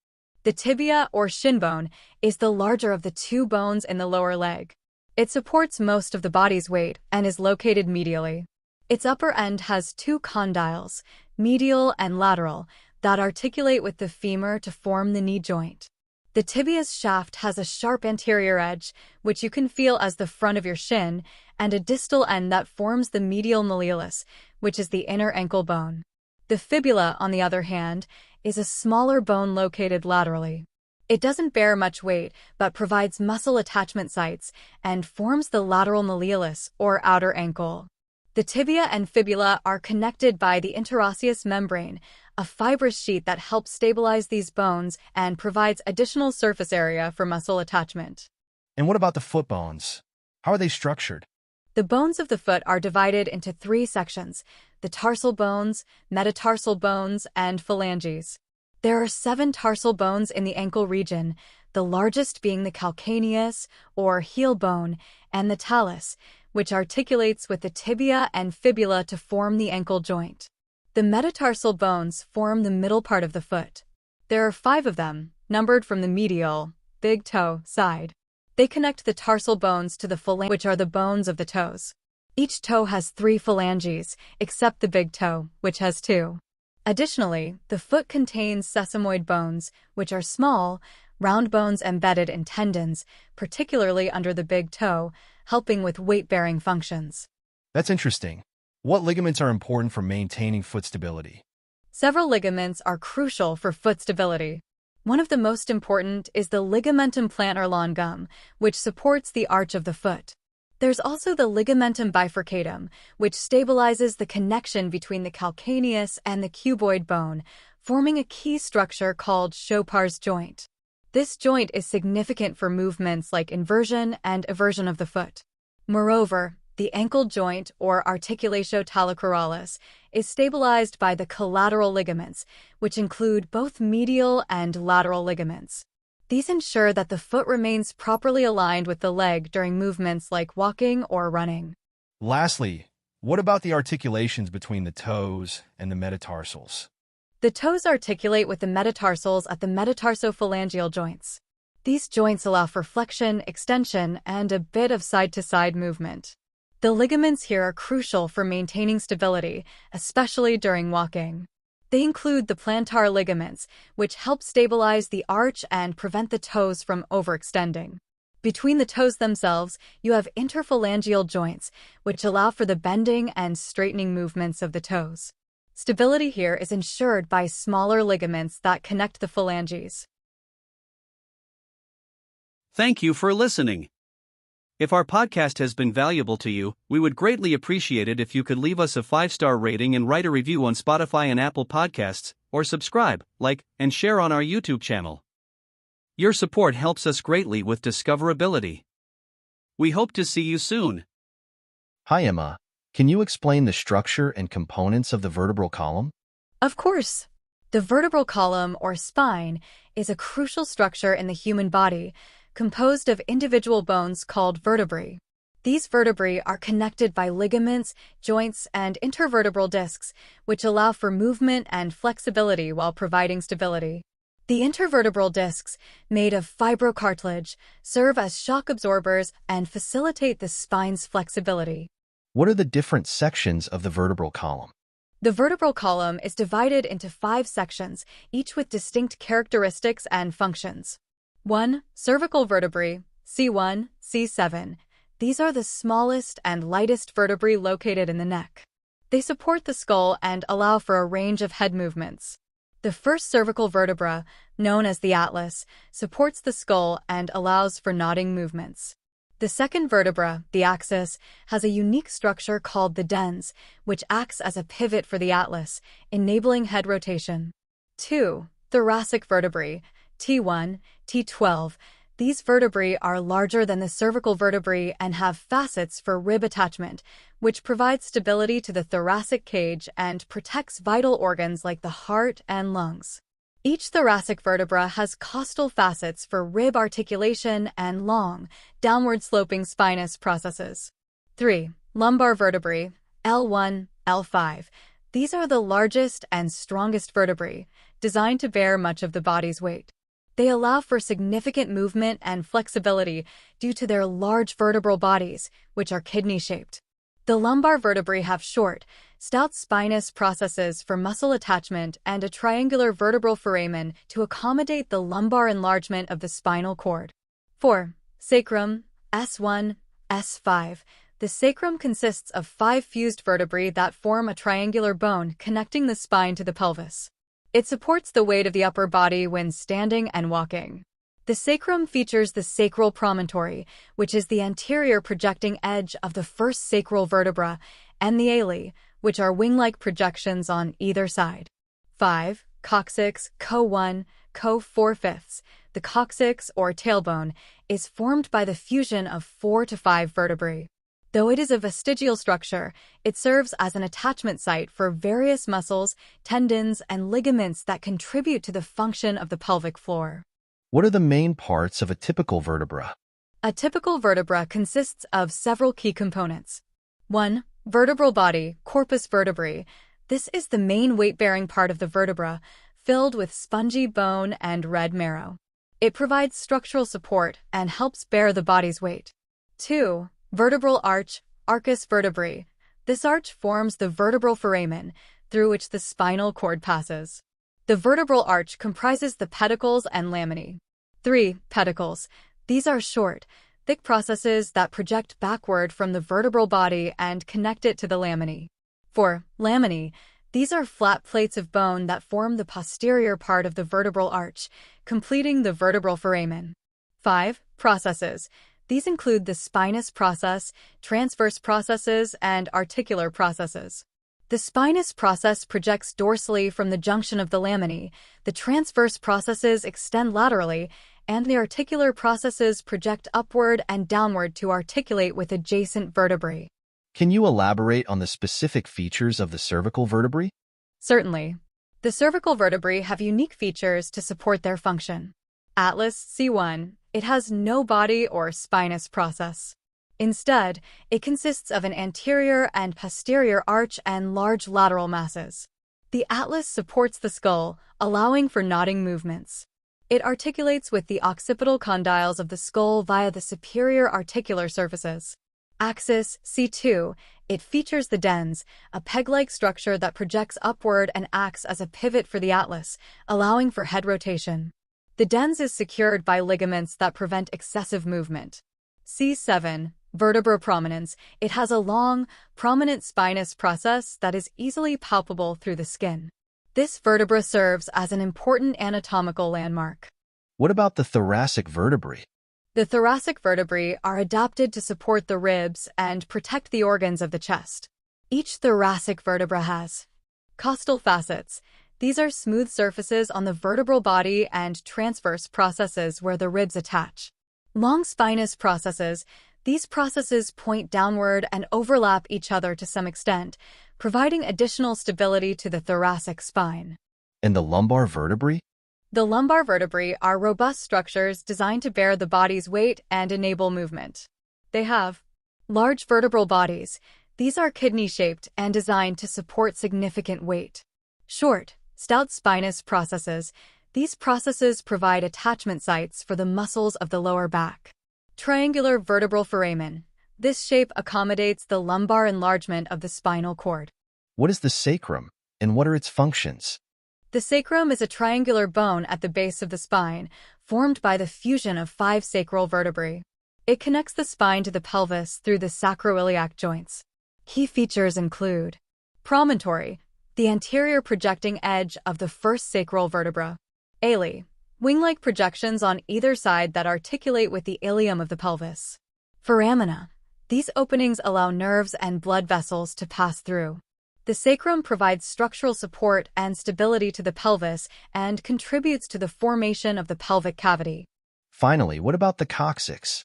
The tibia, or shin bone, is the larger of the two bones in the lower leg. It supports most of the body's weight and is located medially. Its upper end has two condyles, medial and lateral, that articulate with the femur to form the knee joint. The tibia's shaft has a sharp anterior edge, which you can feel as the front of your shin, and a distal end that forms the medial malleolus, which is the inner ankle bone. The fibula, on the other hand, is a smaller bone located laterally. It doesn't bear much weight, but provides muscle attachment sites and forms the lateral malleolus, or outer ankle. The tibia and fibula are connected by the interosseous membrane, a fibrous sheet that helps stabilize these bones and provides additional surface area for muscle attachment. And what about the foot bones? How are they structured? The bones of the foot are divided into three sections: the tarsal bones, metatarsal bones, and phalanges. There are 7 tarsal bones in the ankle region, the largest being the calcaneus, or heel bone, and the talus, which articulates with the tibia and fibula to form the ankle joint. The metatarsal bones form the middle part of the foot. There are 5 of them, numbered from the medial, big toe, side. They connect the tarsal bones to the phalanges, which are the bones of the toes. Each toe has 3 phalanges, except the big toe, which has 2. Additionally, the foot contains sesamoid bones, which are small, round bones embedded in tendons, particularly under the big toe, helping with weight-bearing functions. That's interesting. What ligaments are important for maintaining foot stability? Several ligaments are crucial for foot stability. One of the most important is the ligamentum plantar longum, which supports the arch of the foot. There's also the ligamentum bifurcatum, which stabilizes the connection between the calcaneus and the cuboid bone, forming a key structure called Chopard's joint. This joint is significant for movements like inversion and eversion of the foot. Moreover, the ankle joint, or articulatio talocroralis, is stabilized by the collateral ligaments, which include both medial and lateral ligaments. These ensure that the foot remains properly aligned with the leg during movements like walking or running. Lastly, what about the articulations between the toes and the metatarsals? The toes articulate with the metatarsals at the metatarsophalangeal joints. These joints allow for flexion, extension, and a bit of side-to-side movement. The ligaments here are crucial for maintaining stability, especially during walking. They include the plantar ligaments, which help stabilize the arch and prevent the toes from overextending. Between the toes themselves, you have interphalangeal joints, which allow for the bending and straightening movements of the toes. Stability here is ensured by smaller ligaments that connect the phalanges. Thank you for listening. If our podcast has been valuable to you, we would greatly appreciate it if you could leave us a 5-star rating and write a review on Spotify and Apple Podcasts, or subscribe, like, and share on our YouTube channel. Your support helps us greatly with discoverability. We hope to see you soon. Hi Emma, can you explain the structure and components of the vertebral column? Of course. The vertebral column, or spine, is a crucial structure in the human body, composed of individual bones called vertebrae. These vertebrae are connected by ligaments, joints, and intervertebral discs, which allow for movement and flexibility while providing stability. The intervertebral discs, made of fibrocartilage, serve as shock absorbers and facilitate the spine's flexibility. What are the different sections of the vertebral column? The vertebral column is divided into 5 sections, each with distinct characteristics and functions. 1. Cervical vertebrae, C1, C7. These are the smallest and lightest vertebrae located in the neck. They support the skull and allow for a range of head movements. The first cervical vertebra, known as the atlas, supports the skull and allows for nodding movements. The second vertebra, the axis, has a unique structure called the dens, which acts as a pivot for the atlas, enabling head rotation. 2. Thoracic vertebrae, T1, T12. These vertebrae are larger than the cervical vertebrae and have facets for rib attachment, which provides stability to the thoracic cage and protects vital organs like the heart and lungs. Each thoracic vertebra has costal facets for rib articulation and long, downward-sloping spinous processes. 3. Lumbar vertebrae, L1, L5. These are the largest and strongest vertebrae, designed to bear much of the body's weight. They allow for significant movement and flexibility due to their large vertebral bodies, which are kidney-shaped. The lumbar vertebrae have short, stout spinous processes for muscle attachment and a triangular vertebral foramen to accommodate the lumbar enlargement of the spinal cord. 4. Sacrum, S1, S5. The sacrum consists of 5 fused vertebrae that form a triangular bone connecting the spine to the pelvis. It supports the weight of the upper body when standing and walking. The sacrum features the sacral promontory, which is the anterior projecting edge of the first sacral vertebra, and the ali, which are wing-like projections on either side. 5. Coccyx, Co1, Co4/5. The coccyx, or tailbone, is formed by the fusion of 4 to 5 vertebrae. Though it is a vestigial structure, it serves as an attachment site for various muscles, tendons, and ligaments that contribute to the function of the pelvic floor. What are the main parts of a typical vertebra? A typical vertebra consists of several key components. 1. Vertebral body, corpus vertebrae. This is the main weight-bearing part of the vertebra, filled with spongy bone and red marrow. It provides structural support and helps bear the body's weight. 2. Vertebral arch, arcus vertebrae. This arch forms the vertebral foramen, through which the spinal cord passes. The vertebral arch comprises the pedicles and laminae. 3. Pedicles. These are short, thick processes that project backward from the vertebral body and connect it to the laminae. 4. Laminae. These are flat plates of bone that form the posterior part of the vertebral arch, completing the vertebral foramen. 5. Processes. These include the spinous process, transverse processes, and articular processes. The spinous process projects dorsally from the junction of the laminae, the transverse processes extend laterally, and the articular processes project upward and downward to articulate with adjacent vertebrae. Can you elaborate on the specific features of the cervical vertebrae? Certainly. The cervical vertebrae have unique features to support their function. Atlas C1. It has no body or spinous process. Instead, it consists of an anterior and posterior arch and large lateral masses. The atlas supports the skull, allowing for nodding movements. It articulates with the occipital condyles of the skull via the superior articular surfaces. Axis C2. It features the dens, a peg-like structure that projects upward and acts as a pivot for the atlas, allowing for head rotation. The dens is secured by ligaments that prevent excessive movement. C7. Vertebra prominence. It has a long, prominent spinous process that is easily palpable through the skin. This vertebra serves as an important anatomical landmark. What about the thoracic vertebrae? The thoracic vertebrae are adapted to support the ribs and protect the organs of the chest. Each thoracic vertebra has costal facets. These are smooth surfaces on the vertebral body and transverse processes where the ribs attach. Long spinous processes. These processes point downward and overlap each other to some extent, providing additional stability to the thoracic spine. And the lumbar vertebrae? The lumbar vertebrae are robust structures designed to bear the body's weight and enable movement. They have large vertebral bodies. These are kidney-shaped and designed to support significant weight. Short, stout spinous processes. These processes provide attachment sites for the muscles of the lower back. Triangular vertebral foramen. This shape accommodates the lumbar enlargement of the spinal cord. What is the sacrum, and what are its functions? The sacrum is a triangular bone at the base of the spine, formed by the fusion of 5 sacral vertebrae. It connects the spine to the pelvis through the sacroiliac joints. Key features include promontory. the anterior projecting edge of the first sacral vertebra. Ale, wing-like projections on either side that articulate with the ilium of the pelvis. Foramina, these openings allow nerves and blood vessels to pass through. The sacrum provides structural support and stability to the pelvis and contributes to the formation of the pelvic cavity. Finally, what about the coccyx?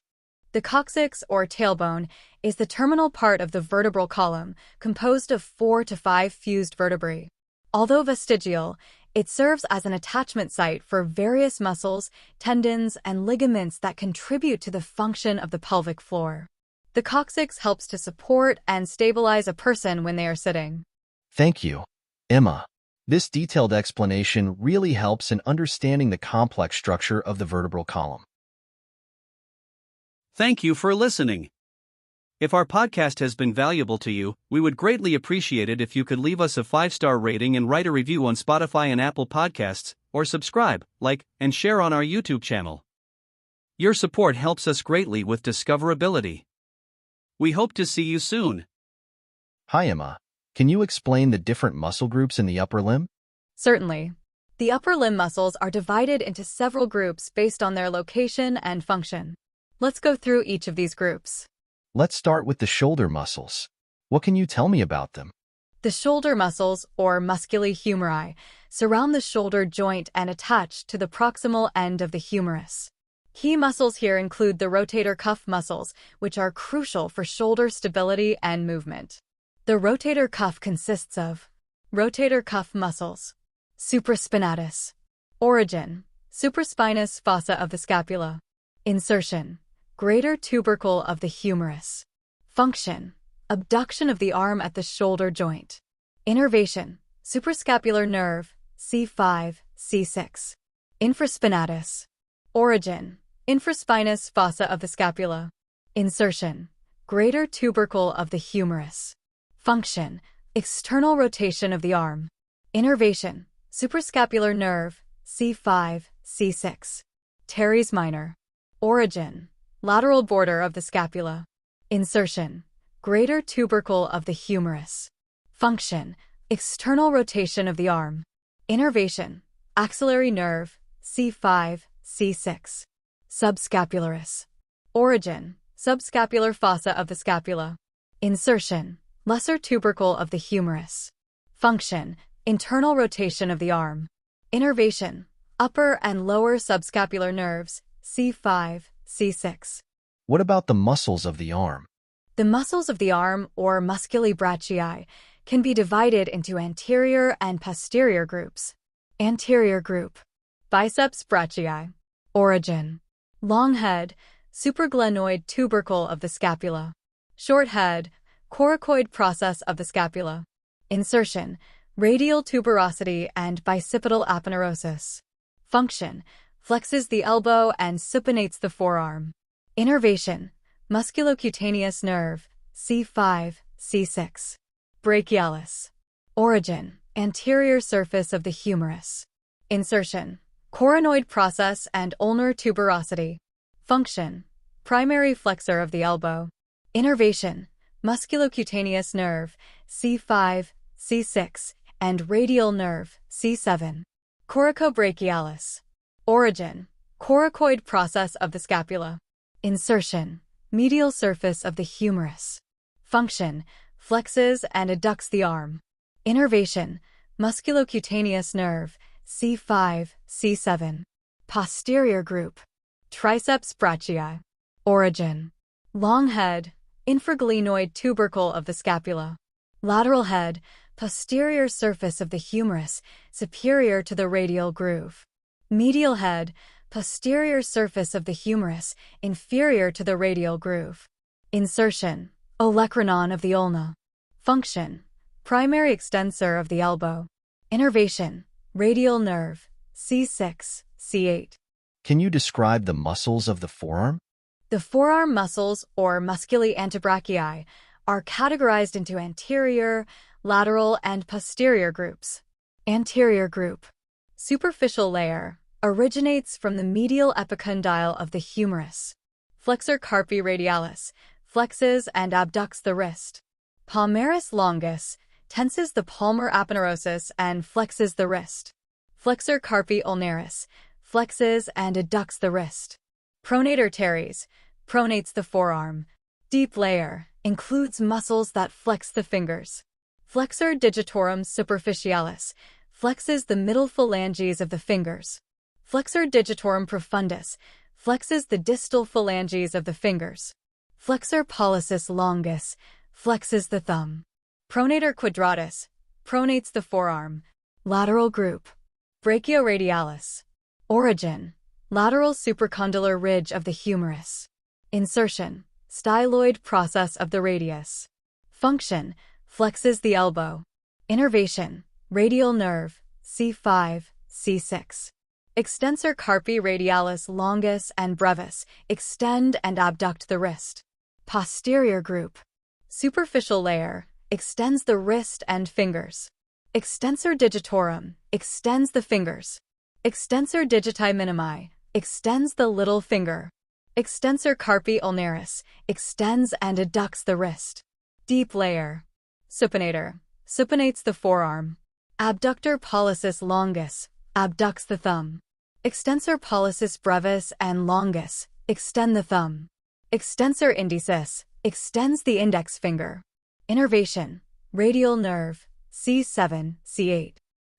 The coccyx, or tailbone, is the terminal part of the vertebral column, composed of 4 to 5 fused vertebrae. Although vestigial, it serves as an attachment site for various muscles, tendons, and ligaments that contribute to the function of the pelvic floor. The coccyx helps to support and stabilize a person when they are sitting. Thank you, Emma. This detailed explanation really helps in understanding the complex structure of the vertebral column. Thank you for listening. If our podcast has been valuable to you, we would greatly appreciate it if you could leave us a 5-star rating and write a review on Spotify and Apple Podcasts, or subscribe, like, and share on our YouTube channel. Your support helps us greatly with discoverability. We hope to see you soon. Hi, Emma. Can you explain the different muscle groups in the upper limb? Certainly. The upper limb muscles are divided into several groups based on their location and function. Let's go through each of these groups. Let's start with the shoulder muscles. What can you tell me about them? The shoulder muscles, or musculi humeri, surround the shoulder joint and attach to the proximal end of the humerus. Key muscles here include the rotator cuff muscles, which are crucial for shoulder stability and movement. The rotator cuff consists of rotator cuff muscles, supraspinatus, origin, supraspinous fossa of the scapula, insertion, greater tubercle of the humerus, function, abduction of the arm at the shoulder joint, innervation, suprascapular nerve, C5, C6, infraspinatus, origin, infraspinous fossa of the scapula, insertion, greater tubercle of the humerus, function, external rotation of the arm, innervation, suprascapular nerve, C5, C6, teres minor, origin, lateral border of the scapula, insertion, greater tubercle of the humerus, function, external rotation of the arm, innervation, axillary nerve, C5, C6, subscapularis, origin, subscapular fossa of the scapula, insertion, lesser tubercle of the humerus, function, internal rotation of the arm, innervation, upper and lower subscapular nerves, C5, C6. What about the muscles of the arm? The muscles of the arm, or musculi brachii, can be divided into anterior and posterior groups. Anterior group. Biceps brachii. Origin. Long head, supraglenoid tubercle of the scapula. Short head, coracoid process of the scapula. Insertion, radial tuberosity and bicipital aponeurosis. Function, flexes the elbow and supinates the forearm. Innervation, musculocutaneous nerve, C5, C6. Brachialis. Origin, anterior surface of the humerus. Insertion, coronoid process and ulnar tuberosity. Function, primary flexor of the elbow. Innervation, musculocutaneous nerve, C5, C6, and radial nerve, C7. Coracobrachialis. Origin, coracoid process of the scapula. Insertion, medial surface of the humerus. Function, flexes and adducts the arm. Innervation, musculocutaneous nerve, C5, C7. Posterior group. Triceps brachii. Origin, long head, infraglenoid tubercle of the scapula. Lateral head, posterior surface of the humerus, superior to the radial groove. Medial head, posterior surface of the humerus, inferior to the radial groove. Insertion, olecranon of the ulna. Function, primary extensor of the elbow. Innervation, radial nerve, C6, C8. Can you describe the muscles of the forearm? The forearm muscles, or musculi antebrachii, are categorized into anterior, lateral, and posterior groups. Anterior group. Superficial layer, originates from the medial epicondyle of the humerus. Flexor carpi radialis, flexes and abducts the wrist. Palmaris longus, tenses the palmar aponeurosis and flexes the wrist. Flexor carpi ulnaris, flexes and adducts the wrist. Pronator teres, pronates the forearm. Deep layer, includes muscles that flex the fingers. Flexor digitorum superficialis, flexes the middle phalanges of the fingers. Flexor digitorum profundus, flexes the distal phalanges of the fingers. Flexor pollicis longus, flexes the thumb. Pronator quadratus, pronates the forearm. Lateral group. Brachioradialis. Origin. Lateral supracondylar ridge of the humerus. Insertion. Styloid process of the radius. Function. Flexes the elbow. Innervation. Radial nerve, C5, C6. Extensor carpi radialis longus and brevis, extend and abduct the wrist. Posterior group. Superficial layer, extends the wrist and fingers. Extensor digitorum, extends the fingers. Extensor digiti minimi, extends the little finger. Extensor carpi ulnaris, extends and adducts the wrist. Deep layer. Supinator, supinates the forearm. Abductor pollicis longus, abducts the thumb. Extensor pollicis brevis and longus, extend the thumb. Extensor indicis, extends the index finger. Innervation, radial nerve, C7, C8.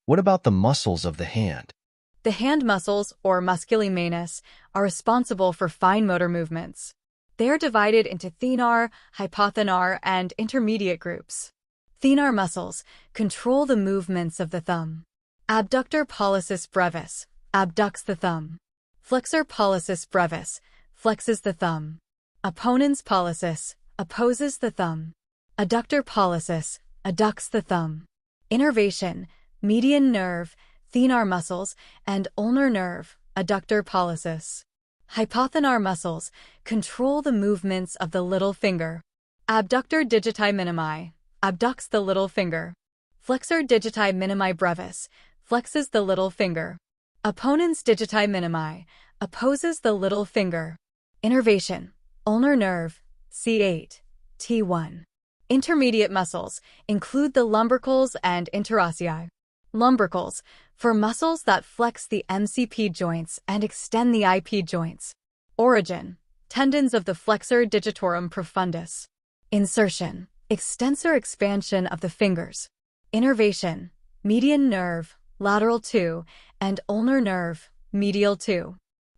What about the muscles of the hand? The hand muscles, or musculi manus, are responsible for fine motor movements. They are divided into thenar, hypothenar, and intermediate groups. Thenar muscles control the movements of the thumb. Abductor pollicis brevis abducts the thumb. Flexor pollicis brevis flexes the thumb. Opponens pollicis opposes the thumb. Adductor pollicis adducts the thumb. Innervation, median nerve, thenar muscles, and ulnar nerve, adductor pollicis. Hypothenar muscles control the movements of the little finger. Abductor digiti minimi abducts the little finger. Flexor digiti minimi brevis flexes the little finger. Opponens digiti minimi opposes the little finger. Innervation, ulnar nerve, C8, T1. Intermediate muscles include the lumbricals and interossei. Lumbricals, for muscles that flex the MCP joints and extend the IP joints. Origin, tendons of the flexor digitorum profundus. Insertion, extensor expansion of the fingers. Innervation, median nerve, lateral 2, and ulnar nerve, medial 2.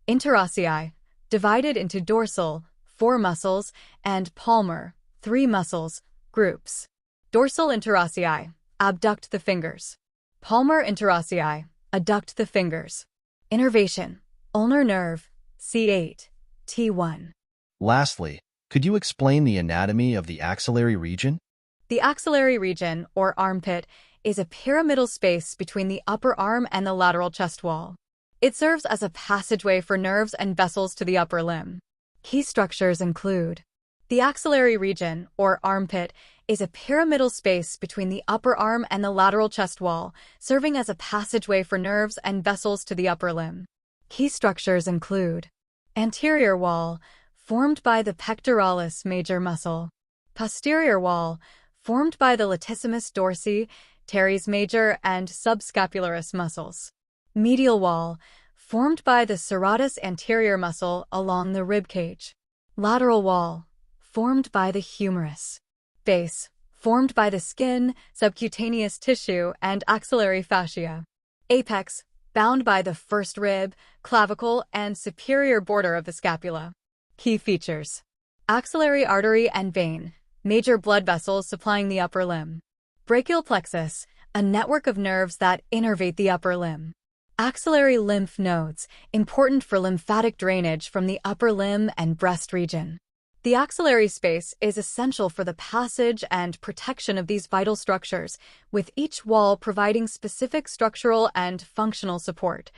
Interossei, divided into dorsal, 4 muscles, and palmar, 3 muscles, groups. Dorsal interossei, abduct the fingers. Palmar interossei, adduct the fingers. Innervation, ulnar nerve, C8, T1. Lastly, could you explain the anatomy of the axillary region? The axillary region, or armpit, is a pyramidal space between the upper arm and the lateral chest wall. It serves as a passageway for nerves and vessels to the upper limb. Key structures include: the axillary region, or armpit, is a pyramidal space between the upper arm and the lateral chest wall, serving as a passageway for nerves and vessels to the upper limb. Key structures include: anterior wall, formed by the pectoralis major muscle. Posterior wall, formed by the latissimus dorsi, teres major, and subscapularis muscles. Medial wall, formed by the serratus anterior muscle along the rib cage. Lateral wall, formed by the humerus. Base, formed by the skin, subcutaneous tissue, and axillary fascia. Apex, bound by the first rib, clavicle, and superior border of the scapula. Key features: axillary artery and vein, major blood vessels supplying the upper limb. Brachial plexus, a network of nerves that innervate the upper limb. Axillary lymph nodes, important for lymphatic drainage from the upper limb and breast region. The axillary space is essential for the passage and protection of these vital structures, with each wall providing specific structural and functional support.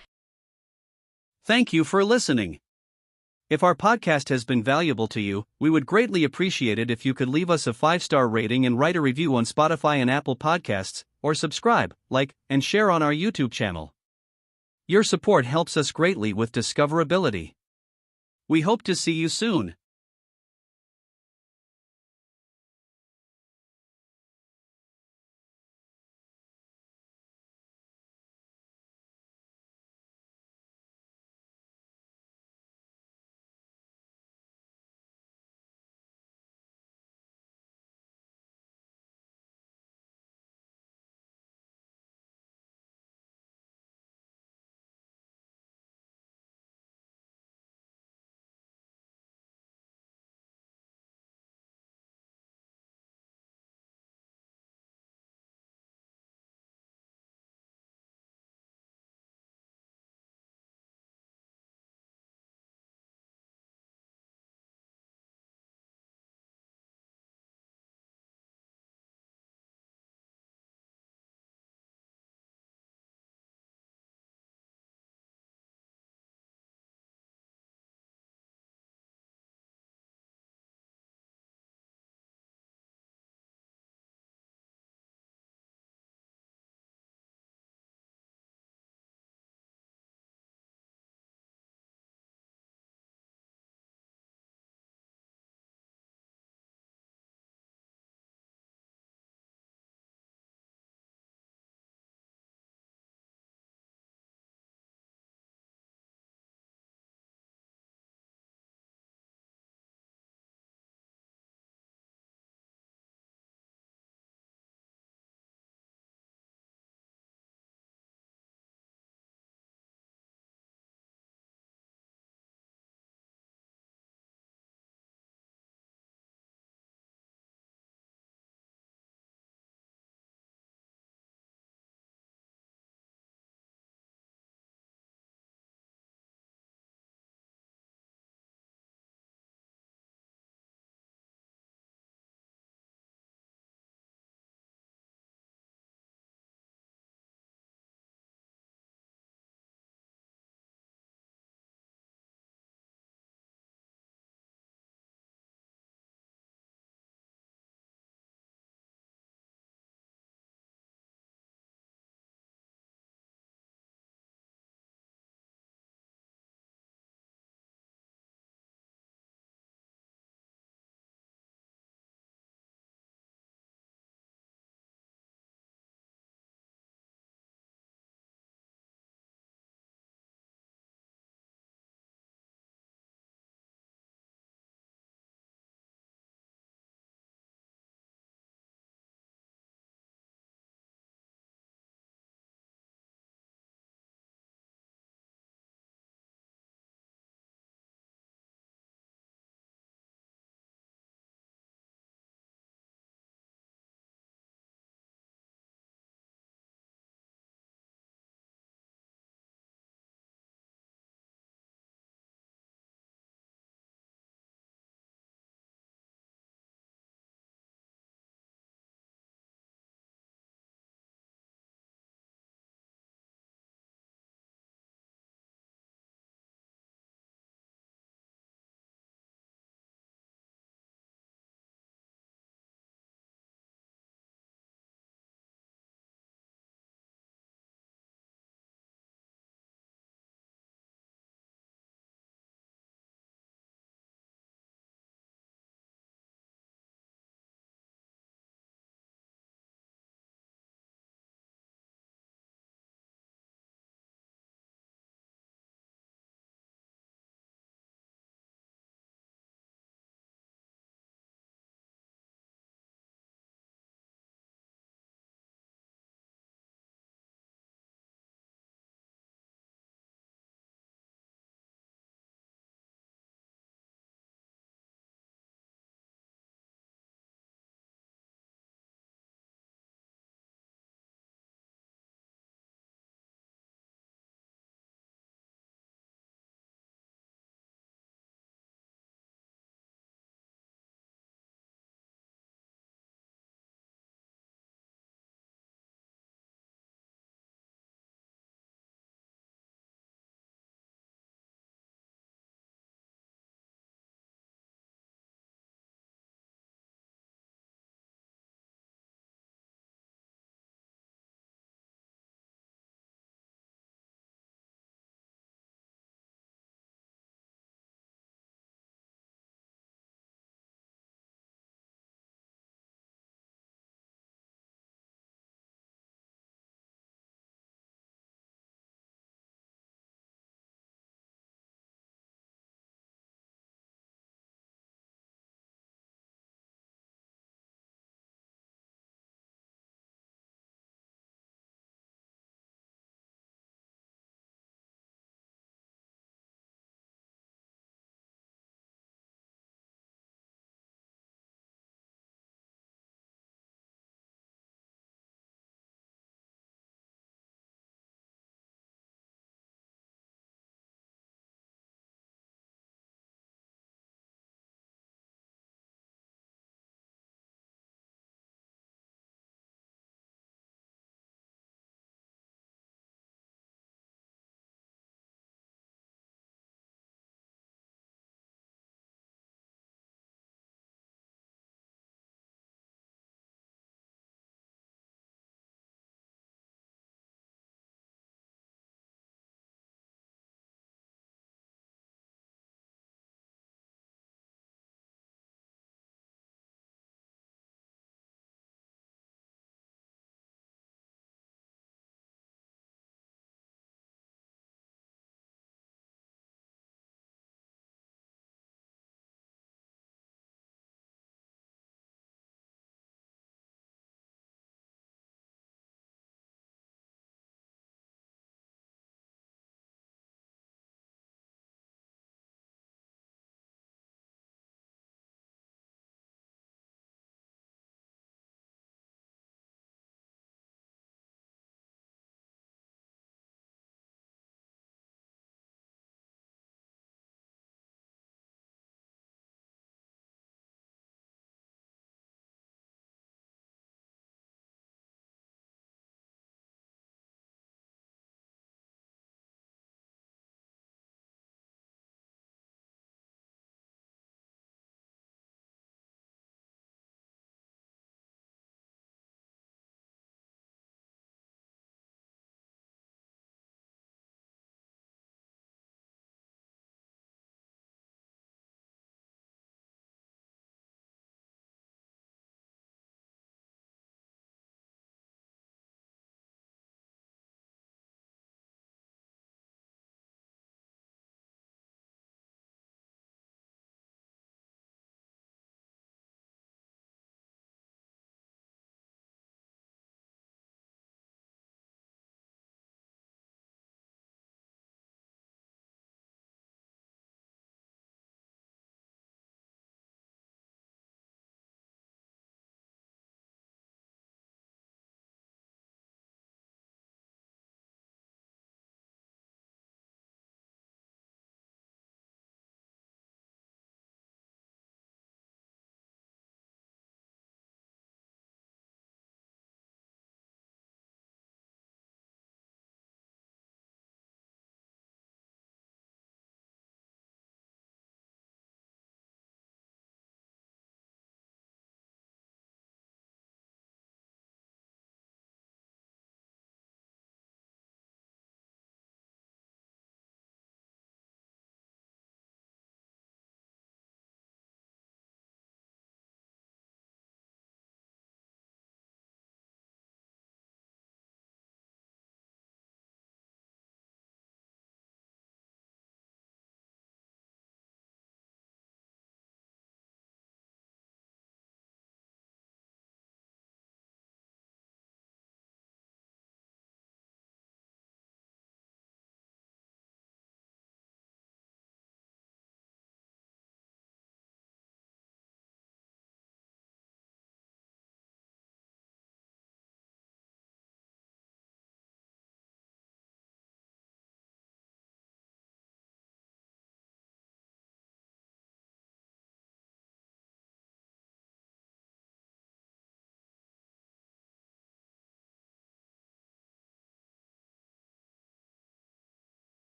Thank you for listening. If our podcast has been valuable to you, we would greatly appreciate it if you could leave us a 5-star rating and write a review on Spotify and Apple Podcasts, or subscribe, like, and share on our YouTube channel. Your support helps us greatly with discoverability. We hope to see you soon.